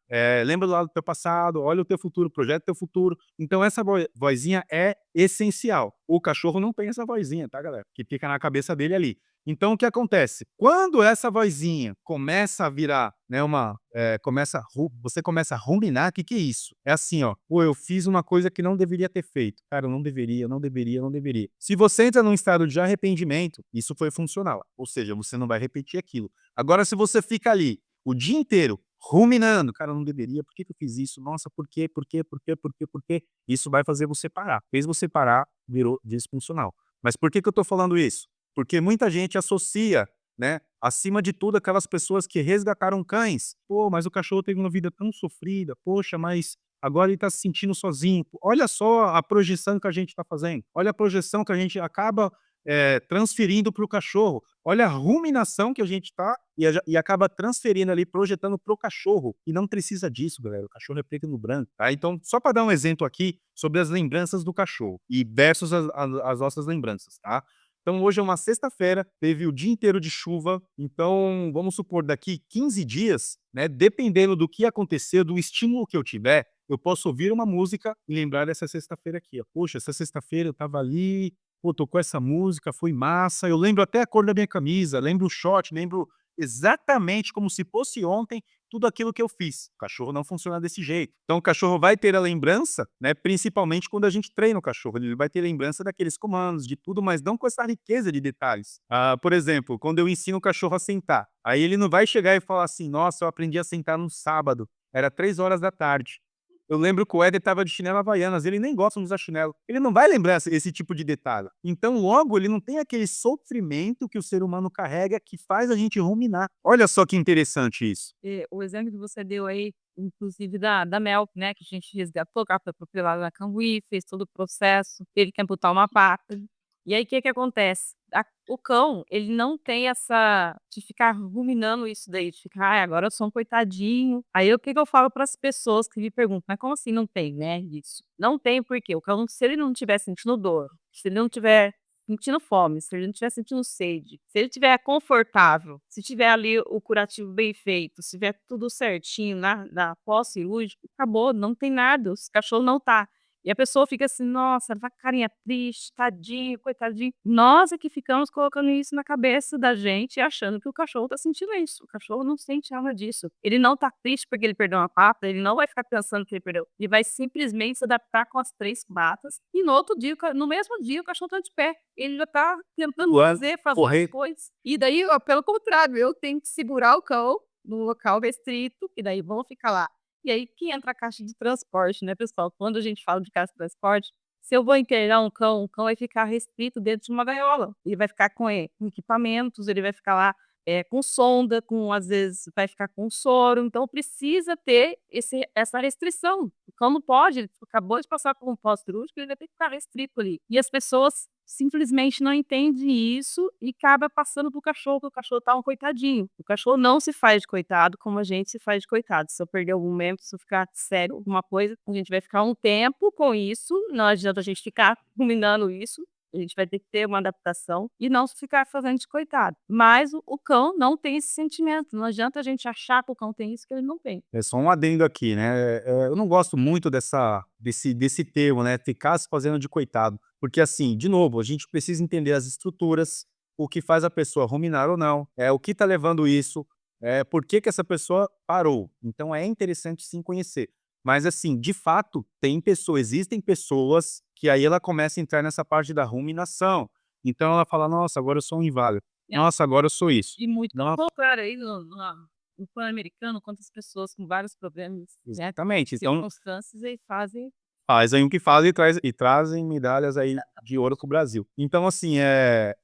lembra lá do teu passado, olha o teu futuro, projeta o teu futuro. Então essa vozinha é essencial. O cachorro não tem essa vozinha, tá, galera? Que fica na cabeça dele ali. Então o que acontece? Quando essa vozinha começa a virar, né, você começa a ruminar, o que é isso? É assim, ó, pô, eu fiz uma coisa que não deveria ter feito. Cara, eu não deveria, não deveria, não deveria. Se você entra num estado de arrependimento, isso foi funcional. Ou seja, você não vai repetir aquilo. Agora, se você fica ali o dia inteiro ruminando, cara, eu não deveria, por que eu fiz isso? Nossa, por quê? Por quê? Por quê? Por quê? Por quê? Isso vai fazer você parar. Fez você parar, virou disfuncional. Mas por que que eu tô falando isso? Porque muita gente associa, né, acima de tudo, aquelas pessoas que resgataram cães. "Pô, mas o cachorro teve uma vida tão sofrida. Poxa, mas agora ele tá se sentindo sozinho". Olha só a projeção que a gente está fazendo. Olha a projeção que a gente acaba, transferindo para o cachorro. Olha a ruminação que a gente tá e acaba transferindo ali, projetando para o cachorro. E não precisa disso, galera. O cachorro é preto no branco, tá? Então, só para dar um exemplo aqui sobre as lembranças do cachorro e versus as nossas lembranças, tá? Então, hoje é uma sexta-feira, teve o dia inteiro de chuva. Então, vamos supor, daqui 15 dias, né, dependendo do que acontecer, do estímulo que eu tiver, eu posso ouvir uma música e lembrar dessa sexta-feira aqui, ó. Poxa, essa sexta-feira eu estava ali, pô, tocou essa música, foi massa. Eu lembro até a cor da minha camisa, lembro o short, lembro exatamente como se fosse ontem tudo aquilo que eu fiz. O cachorro não funciona desse jeito. Então o cachorro vai ter a lembrança, né, principalmente quando a gente treina o cachorro, ele vai ter lembrança daqueles comandos, de tudo, mas não com essa riqueza de detalhes. Por exemplo, quando eu ensino o cachorro a sentar, aí ele não vai chegar e falar assim: "Nossa, eu aprendi a sentar no sábado, era 3 horas da tarde". Eu lembro que o Éder estava de chinelo Havaianas, ele nem gosta de usar chinelo. Ele não vai lembrar esse tipo de detalhe. Então, logo, ele não tem aquele sofrimento que o ser humano carrega que faz a gente ruminar. Olha só que interessante isso. O exemplo que você deu aí, inclusive da Mel, né, que a gente resgatou, que ela foi atropelada na Cambuí, fez todo o processo, teve que amputar uma pata. E aí, o que que acontece? O cão, ele não tem essa de ficar ruminando isso daí, de ficar: "Ai, agora eu sou um coitadinho". Aí, o que que eu falo para as pessoas que me perguntam: "Mas como assim não tem, né, isso?". Não tem, porque o cão, se ele não estiver sentindo dor, se ele não tiver sentindo fome, se ele não estiver sentindo sede, se ele estiver confortável, se tiver ali o curativo bem feito, se tiver tudo certinho na pós-cirúrgico, acabou, não tem nada, o cachorro não tá. E a pessoa fica assim: "Nossa, tá com carinha triste, tadinho, coitadinho". Nós é que ficamos colocando isso na cabeça da gente, achando que o cachorro tá sentindo isso. O cachorro não sente nada disso. Ele não tá triste porque ele perdeu uma pata, ele não vai ficar pensando que ele perdeu. Ele vai simplesmente se adaptar com as 3 patas e no outro dia, no mesmo dia, o cachorro tá de pé. Ele já tá tentando Voando, fazer as correr. coisas. E daí, ó, pelo contrário, eu tenho que segurar o cão no local restrito, e daí vão ficar lá. E aí que entra a caixa de transporte, né, pessoal. Quando a gente fala de caixa de transporte, se eu vou internar um cão, o cão vai ficar restrito dentro de uma gaiola. Ele vai ficar com equipamentos, ele vai ficar lá, com sonda, às vezes vai ficar com soro, então precisa ter essa restrição. O cão não pode, ele acabou de passar por um pós-cirúrgico, ele vai ter que ficar restrito ali. E as pessoas simplesmente não entendem isso e acaba passando para o cachorro, que o cachorro tá um coitadinho. O cachorro não se faz de coitado como a gente se faz de coitado. Se eu perder algum membro, se eu ficar sério, alguma coisa, a gente vai ficar um tempo com isso, não adianta a gente ficar ruminando isso, a gente vai ter que ter uma adaptação e não ficar fazendo de coitado. Mas o cão não tem esse sentimento, não adianta a gente achar que o cão tem isso que ele não tem. É só um adendo aqui, né, eu não gosto muito desse termo, né, ficar se fazendo de coitado, porque assim, de novo, a gente precisa entender as estruturas, o que faz a pessoa ruminar ou não, o que está levando isso, por que que essa pessoa parou. Então é interessante sim conhecer. Mas assim, de fato, existem pessoas que aí ela começa a entrar nessa parte da ruminação. Então ela fala: "Nossa, agora eu sou um inválido. É. Nossa, agora eu sou isso". E muito Nossa, claro aí no Pan-Americano, quantas pessoas com vários problemas, né, exatamente. Então circunstâncias e fazem. fazem o que fazem e trazem medalhas aí de ouro para o Brasil. Então, assim,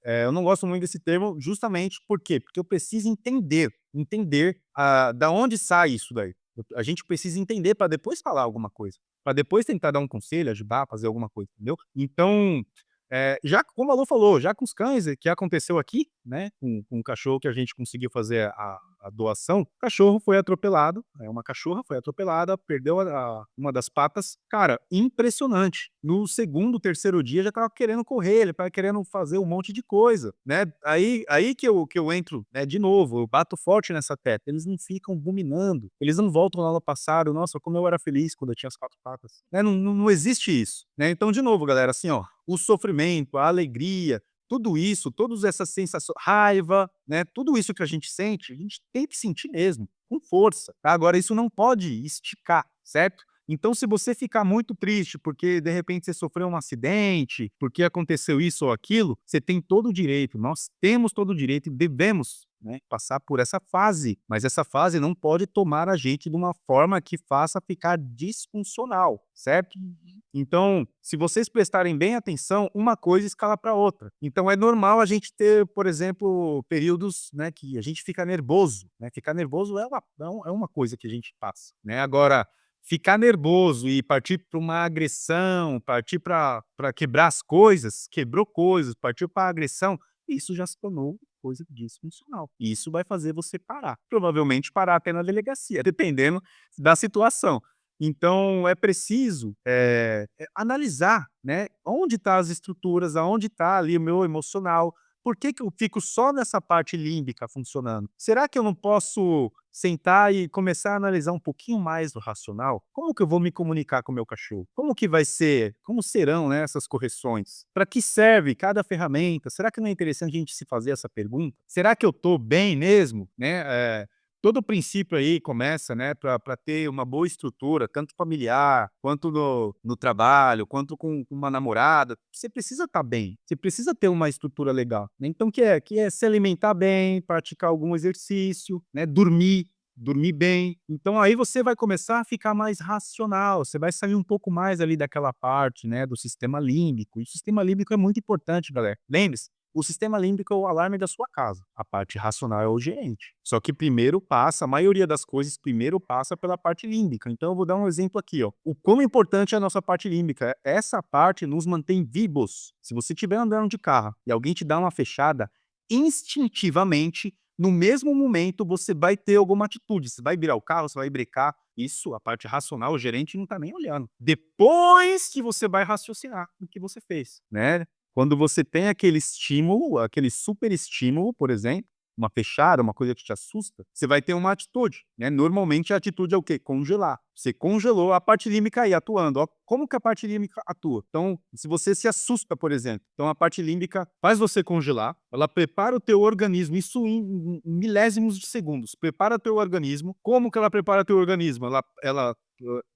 eu não gosto muito desse termo justamente por quê? Porque eu preciso entender da onde sai isso daí. A gente precisa entender para depois falar alguma coisa, para depois tentar dar um conselho, ajudar, fazer alguma coisa, entendeu? Então, já como a Lu falou, já com os cães que aconteceu aqui, né, com o cachorro que a gente conseguiu fazer a doação, o cachorro foi atropelado, uma cachorra foi atropelada, perdeu uma das patas. Cara, impressionante. No segundo, terceiro dia já estava querendo correr, ele estava querendo fazer um monte de coisa, né. Aí que eu entro, né, de novo, eu bato forte nessa tecla, eles não ficam ruminando, eles não voltam lá no passado: "Nossa, como eu era feliz quando eu tinha as 4 patas", né, não existe isso, né. Então, de novo, galera, assim, ó, o sofrimento, a alegria, tudo isso, todas essas sensações, raiva, né, tudo isso que a gente sente, a gente tem que sentir mesmo, com força, tá. Agora isso não pode esticar, certo? Então se você ficar muito triste porque de repente você sofreu um acidente, porque aconteceu isso ou aquilo, você tem todo o direito, nós temos todo o direito e devemos né, passar por essa fase, mas essa fase não pode tomar a gente de uma forma que faça ficar disfuncional, certo? Então, se vocês prestarem bem atenção, uma coisa escala para outra. Então é normal a gente ter, por exemplo, períodos, né, que a gente fica nervoso, né? Ficar nervoso é uma coisa que a gente passa, né? Agora, ficar nervoso e partir para uma agressão, partir para quebrar as coisas, quebrou coisas, partiu para agressão, isso já se tornou coisa disfuncional. E isso vai fazer você parar. Provavelmente parar até na delegacia, dependendo da situação. Então é preciso analisar, né, onde tá as estruturas, aonde está ali o meu emocional, por que que eu fico só nessa parte límbica funcionando? Será que eu não posso sentar e começar a analisar um pouquinho mais do racional? Como que eu vou me comunicar com o meu cachorro? Como que vai ser? Como serão, né, essas correções? Para que serve cada ferramenta? Será que não é interessante a gente se fazer essa pergunta? Será que eu estou bem mesmo, né? Todo o princípio aí começa, né, para ter uma boa estrutura, tanto familiar, quanto no trabalho, quanto com uma namorada. Você precisa estar bem, você precisa ter uma estrutura legal, né? Então, que é se alimentar bem, praticar algum exercício, né, dormir bem. Então, aí você vai começar a ficar mais racional, você vai sair um pouco mais ali daquela parte, né, do sistema límbico. E o sistema límbico é muito importante, galera. Lembre-se, o sistema límbico é o alarme da sua casa. A parte racional é o gerente. Só que primeiro passa, a maioria das coisas primeiro passa pela parte límbica. Então eu vou dar um exemplo aqui, ó. O quão importante é a nossa parte límbica. Essa parte nos mantém vivos. Se você estiver andando de carro e alguém te dá uma fechada, instintivamente, no mesmo momento, você vai ter alguma atitude. Você vai virar o carro, você vai brecar. Isso, a parte racional, o gerente não tá nem olhando. Depois que você vai raciocinar o que você fez, né? Quando você tem aquele estímulo, aquele super estímulo, por exemplo, uma fechada, uma coisa que te assusta, você vai ter uma atitude, né? Normalmente a atitude é o quê? Congelar. Você congelou a parte límbica aí atuando. Ó, como que a parte límbica atua? Então, se você se assusta, por exemplo, então a parte límbica faz você congelar, ela prepara o teu organismo, isso em milésimos de segundos, prepara o teu organismo. Como que ela prepara o teu organismo? Ela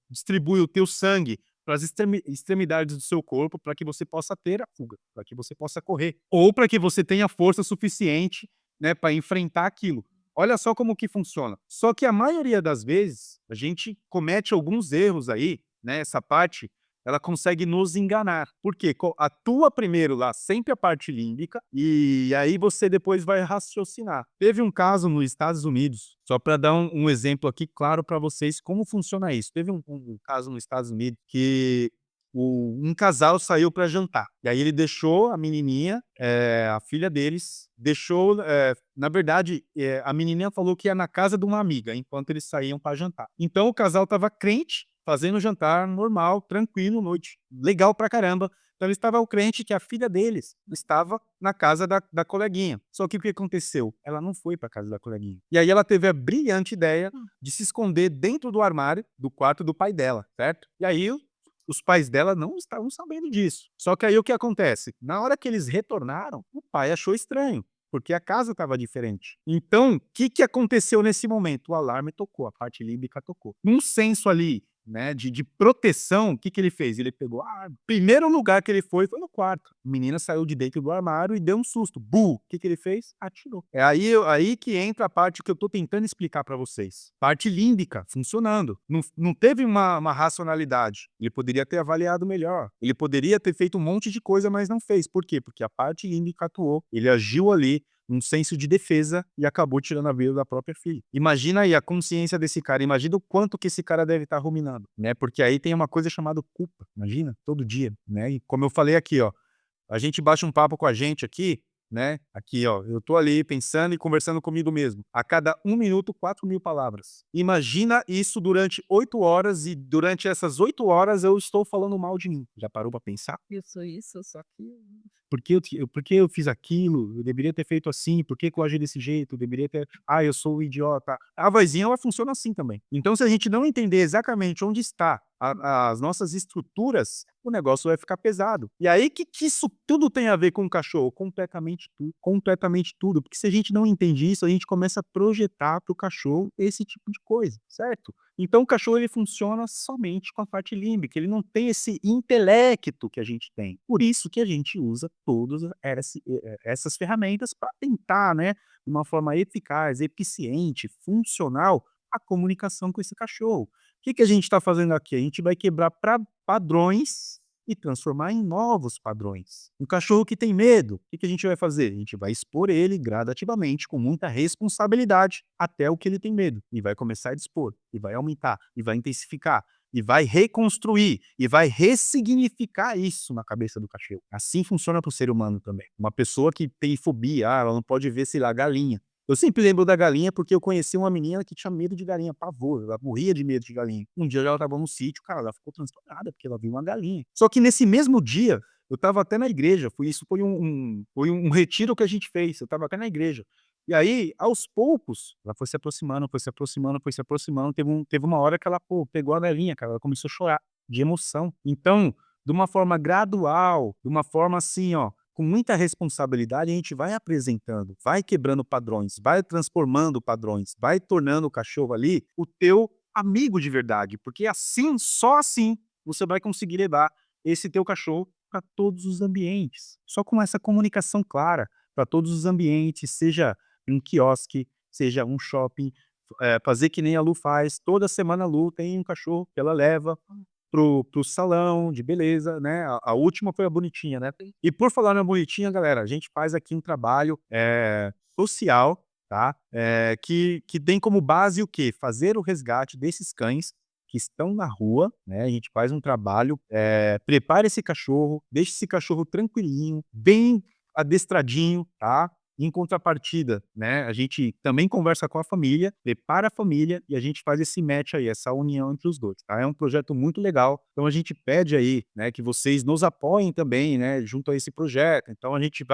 distribui o teu sangue para as extremidades do seu corpo para que você possa ter a fuga, para que você possa correr, ou para que você tenha força suficiente, né, para enfrentar aquilo. Olha só como que funciona. Só que a maioria das vezes a gente comete alguns erros aí, né, essa parte ela consegue nos enganar. Por quê? Atua primeiro lá sempre a parte límbica e aí você depois vai raciocinar. Teve um caso nos Estados Unidos, só para dar um exemplo aqui claro para vocês como funciona isso. Teve um caso nos Estados Unidos que um casal saiu para jantar. E aí ele deixou a menininha, a filha deles, deixou, na verdade, a menininha falou que ia na casa de uma amiga, enquanto eles saíam para jantar. Então o casal estava crente, fazendo jantar normal, tranquilo, noite, legal pra caramba. Então eles estavam crente que a filha deles estava na casa da coleguinha. Só que o que aconteceu? Ela não foi para casa da coleguinha. E aí ela teve a brilhante ideia de se esconder dentro do armário do quarto do pai dela, certo? E aí os pais dela não estavam sabendo disso. Só que aí o que acontece? Na hora que eles retornaram, o pai achou estranho, porque a casa estava diferente. Então, o que que aconteceu nesse momento? O alarme tocou, a parte límbica tocou. Num senso ali, né, de proteção, o que que ele fez? Ele pegou a arma. Primeiro lugar que ele foi no quarto. A menina saiu de dentro do armário e deu um susto. Bu! O que que ele fez? Atirou. É aí que entra a parte que eu tô tentando explicar para vocês. Parte límbica, funcionando. Não teve uma racionalidade. Ele poderia ter avaliado melhor. Ele poderia ter feito um monte de coisa, mas não fez. Por quê? Porque a parte límbica atuou. Ele agiu ali um senso de defesa e acabou tirando a vida da própria filha. Imagina aí a consciência desse cara, imagina o quanto que esse cara deve estar ruminando, né? Porque aí tem uma coisa chamada culpa, imagina, todo dia, né? E como eu falei aqui, ó, a gente bate um papo com a gente aqui, né? Aqui, ó, eu tô ali pensando e conversando comigo mesmo. A cada 1 minuto, 4.000 palavras. Imagina isso durante 8 horas e durante essas 8 horas eu estou falando mal de mim. Já parou pra pensar? Isso, só que Por que eu fiz aquilo? Eu deveria ter feito assim. Por que que eu agi desse jeito? Eu deveria ter. Ah, eu sou o idiota. A vozinha ela funciona assim também. Então, se a gente não entender exatamente onde está as nossas estruturas, o negócio vai ficar pesado. E aí, que isso tudo tem a ver com o cachorro? Completamente tudo. Porque se a gente não entende isso, a gente começa a projetar para o cachorro esse tipo de coisa, certo? Então, o cachorro ele funciona somente com a parte límbica, ele não tem esse intelecto que a gente tem. Por isso que a gente usa todas essas ferramentas para tentar, né, de uma forma eficaz, eficiente, funcional, a comunicação com esse cachorro. O que a gente está fazendo aqui? A gente vai quebrar padrões e transformar em novos padrões. Um cachorro que tem medo, o que a gente vai fazer? A gente vai expor ele gradativamente, com muita responsabilidade, até o que ele tem medo. E vai começar a dispor, e vai aumentar, e vai intensificar, e vai reconstruir, e vai ressignificar isso na cabeça do cachorro. Assim funciona para o ser humano também. Uma pessoa que tem fobia, ela não pode ver, sei lá, galinha. Eu sempre lembro da galinha porque eu conheci uma menina que tinha medo de galinha, pavor, ela morria de medo de galinha. Um dia ela estava no sítio, cara, ela ficou transtornada porque ela viu uma galinha. Só que nesse mesmo dia, eu estava até na igreja, isso foi um retiro que a gente fez, eu estava até na igreja. E aí, aos poucos, ela foi se aproximando, foi se aproximando, foi se aproximando, teve uma hora que ela, pô, pegou a galinha, cara, ela começou a chorar de emoção. Então, de uma forma gradual, de uma forma assim, ó, com muita responsabilidade, a gente vai apresentando, vai quebrando padrões, vai transformando padrões, vai tornando o cachorro ali o teu amigo de verdade, porque assim, só assim, você vai conseguir levar esse teu cachorro para todos os ambientes. Só com essa comunicação clara para todos os ambientes, seja um quiosque, seja um shopping, fazer que nem a Lu faz. Toda semana a Lu tem um cachorro que ela leva pro salão de beleza, né, a última foi a bonitinha, né. E por falar na bonitinha, galera, a gente faz aqui um trabalho, social, tá, que tem como base o quê? Fazer o resgate desses cães que estão na rua, né, a gente faz um trabalho, prepara esse cachorro, deixa esse cachorro tranquilinho, bem adestradinho, tá. Em contrapartida, né, a gente também conversa com a família, prepara a família e a gente faz esse match aí, essa união entre os 2, tá. É um projeto muito legal, então a gente pede aí, né, que vocês nos apoiem também, né, junto a esse projeto. Então a gente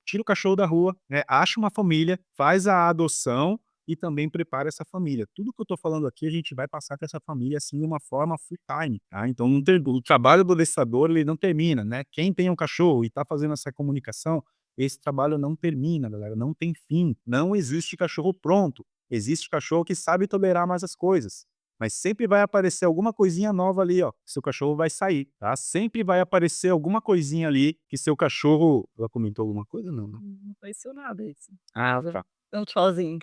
tira o cachorro da rua, né, acha uma família, faz a adoção e também prepara essa família. Tudo que eu tô falando aqui, a gente vai passar com essa família, assim, de uma forma full time, tá. Então não ter o trabalho do adestrador, ele não termina, né. Quem tem um cachorro e tá fazendo essa comunicação, esse trabalho não termina, galera, não tem fim. Não existe cachorro pronto. Existe cachorro que sabe tolerar mais as coisas. Mas sempre vai aparecer alguma coisinha nova ali, ó, que seu cachorro vai sair, tá? Sempre vai aparecer alguma coisinha ali que seu cachorro. Ela comentou alguma coisa? Não, né? Não aconteceu nada isso. Ah, tá. Dá um tchauzinho.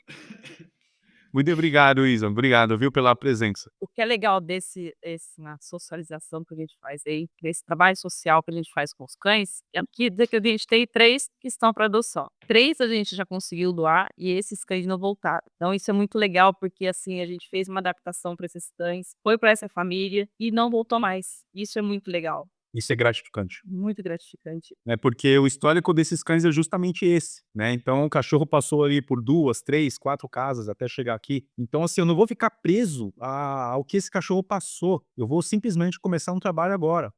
Muito obrigado, Isa. Obrigado, viu, pela presença. O que é legal desse na socialização que a gente faz aí, esse trabalho social que a gente faz com os cães, é que a gente tem 3 que estão para adoção. 3 a gente já conseguiu doar e esses cães não voltaram. Então isso é muito legal, porque, assim, a gente fez uma adaptação para esses cães, foi para essa família e não voltou mais. Isso é muito legal, Isso é gratificante. muito gratificante. Né, porque o histórico desses cães é justamente esse, né, então o cachorro passou ali por 2, 3, 4 casas até chegar aqui, então assim, eu não vou ficar preso ao que esse cachorro passou, eu vou simplesmente começar um trabalho agora,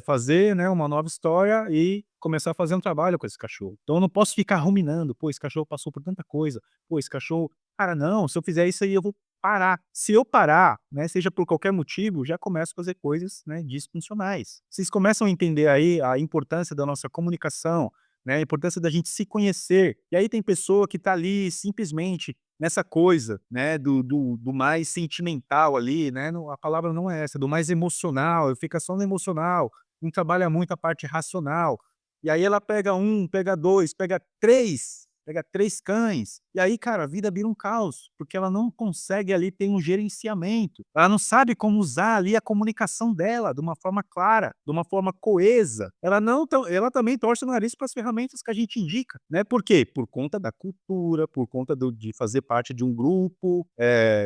fazer, né, uma nova história e começar a fazer um trabalho com esse cachorro. Então eu não posso ficar ruminando: "Pô, esse cachorro passou por tanta coisa, pô, esse cachorro, cara, não, se eu fizer isso aí eu vou parar". Se eu parar, né, seja por qualquer motivo, já começo a fazer coisas, né, disfuncionais. Vocês começam a entender aí a importância da nossa comunicação, né, a importância da gente se conhecer. E aí tem pessoa que tá ali simplesmente nessa coisa, né, do mais sentimental ali, né, a palavra não é essa, do mais emocional, fica só no emocional, não trabalha muito a parte racional. E aí ela pega um, pega 2, pega 3 cães, e aí, cara, a vida vira um caos, porque ela não consegue ali ter um gerenciamento, ela não sabe como usar ali a comunicação dela de uma forma clara, de uma forma coesa. Ela não tão ela também torce o nariz para as ferramentas que a gente indica, né, por quê? Por conta da cultura, por conta de fazer parte de um grupo,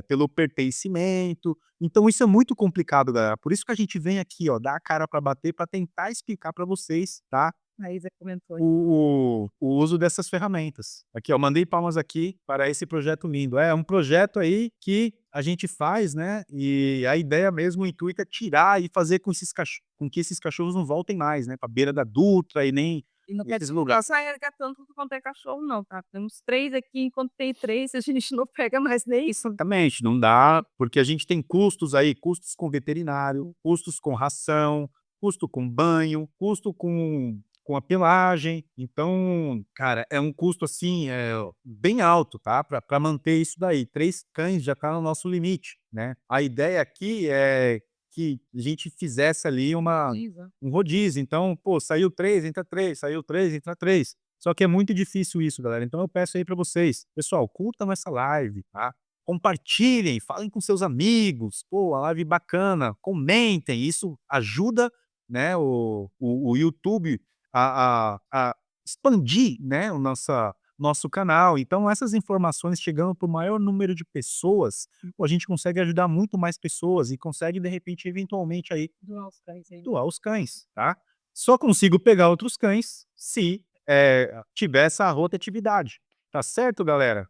pelo pertencimento. Então isso é muito complicado, galera, por isso que a gente vem aqui, ó, dar a cara para bater, para tentar explicar para vocês, tá, A Isa comentou. o uso dessas ferramentas. Aqui, ó, mandei palmas aqui para esse projeto lindo. É um projeto aí que a gente faz, né, e a ideia mesmo, o intuito é tirar e fazer com que esses cachorros não voltem mais, né, pra beira da Dutra e nem E não quer nesses dizer que lugares. possa resgatando tudo quanto é cachorro não, tá. Temos 3 aqui, enquanto tem 3 a gente não pega mais nem isso. Exatamente, não dá, porque a gente tem custos aí, custos com veterinário, custos com ração, custo com banho, custo com a pelagem. Então, cara, é um custo assim, bem alto, tá, para manter isso daí. 3 cães já tá no nosso limite, né. A ideia aqui é que a gente fizesse ali Precisa. um rodízio, então, pô, saiu 3 entra 3 saiu 3 entra 3. Só que é muito difícil isso, galera. Então eu peço aí para vocês, pessoal, curtam essa live, tá? Compartilhem, falem com seus amigos, pô, a live bacana, comentem, isso ajuda, né, o YouTube a expandir, né, o nosso canal. Então essas informações chegando para o maior número de pessoas, pô, a gente consegue ajudar muito mais pessoas e consegue, de repente, eventualmente aí, Doar os cães aí. doar os cães, tá? Só consigo pegar outros cães se, tiver essa rotatividade. Tá certo, galera?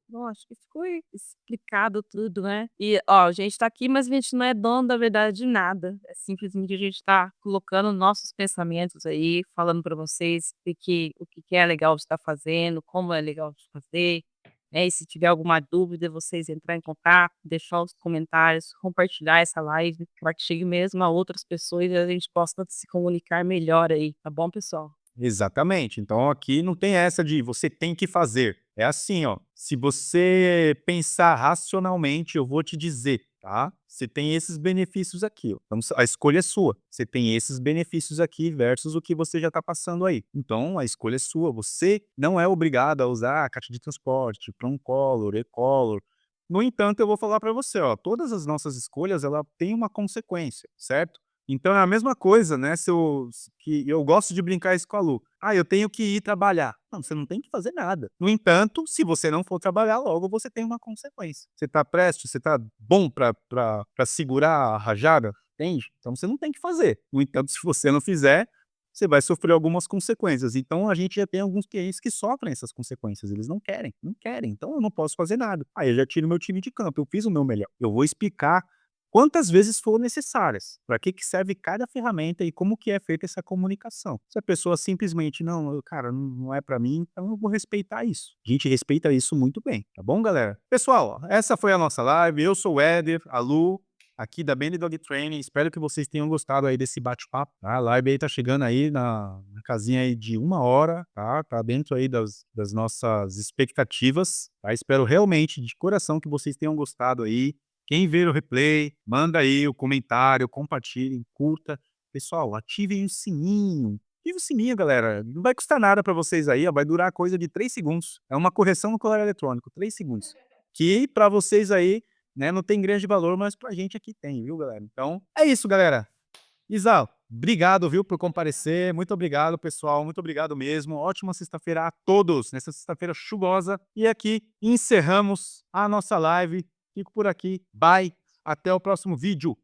Bom, acho que ficou explicado tudo, né. E, ó, a gente tá aqui, mas a gente não é dono da verdade de nada. É simplesmente a gente tá colocando nossos pensamentos aí, falando pra vocês o que é legal de estar fazendo, como é legal de fazer, né. E se tiver alguma dúvida, vocês entrar em contato, deixar os comentários, compartilhar essa live, para que chegue mesmo a outras pessoas e a gente possa se comunicar melhor aí, tá bom, pessoal? Exatamente. Então aqui não tem essa de você tem que fazer. É assim, ó, se você pensar racionalmente, eu vou te dizer, tá? Você tem esses benefícios aqui, ó. Então a escolha é sua. Você tem esses benefícios aqui versus o que você já está passando aí. Então a escolha é sua. Você não é obrigado a usar a caixa de transporte, Proncolor, E-Color. No entanto, eu vou falar para você, ó, todas as nossas escolhas, ela tem uma consequência, certo? Então é a mesma coisa, né, que eu gosto de brincar isso com a Lu. "Ah, eu tenho que ir trabalhar". Não, você não tem que fazer nada. No entanto, se você não for trabalhar, logo você tem uma consequência. Você tá prestes, você tá bom pra segurar a rajada, entende? Então você não tem que fazer. No entanto, se você não fizer, você vai sofrer algumas consequências. Então a gente já tem alguns clientes que sofrem essas consequências, eles não querem, não querem, então eu não posso fazer nada. Aí eu já tiro meu time de campo, eu fiz o meu melhor. Eu vou explicar quantas vezes for necessárias, para que serve cada ferramenta e como que é feita essa comunicação. Se a pessoa simplesmente: "Não, cara, não é para mim", então eu vou respeitar isso. A gente respeita isso muito bem, tá bom, galera? Pessoal, ó, essa foi a nossa live, eu sou o Éder, a Lu, aqui da Benny Dog Training, espero que vocês tenham gostado aí desse bate-papo, tá? A live aí tá chegando aí na casinha aí de 1 hora, tá? Tá dentro aí das nossas expectativas, tá? Espero realmente, de coração, que vocês tenham gostado aí. Quem ver o replay, manda aí o comentário, compartilhem, curta. Pessoal, ativem o sininho. Ative o sininho, galera. Não vai custar nada para vocês aí, ó, vai durar coisa de 3 segundos. É uma correção no colar eletrônico, 3 segundos. Que para vocês aí, né, não tem grande valor, mas pra gente aqui tem, viu, galera? Então, é isso, galera. Isal, obrigado, viu, por comparecer. Muito obrigado, pessoal. Muito obrigado mesmo. Ótima sexta-feira a todos, nessa sexta-feira chuvosa. E aqui encerramos a nossa live. Fico por aqui. Bye. Até o próximo vídeo.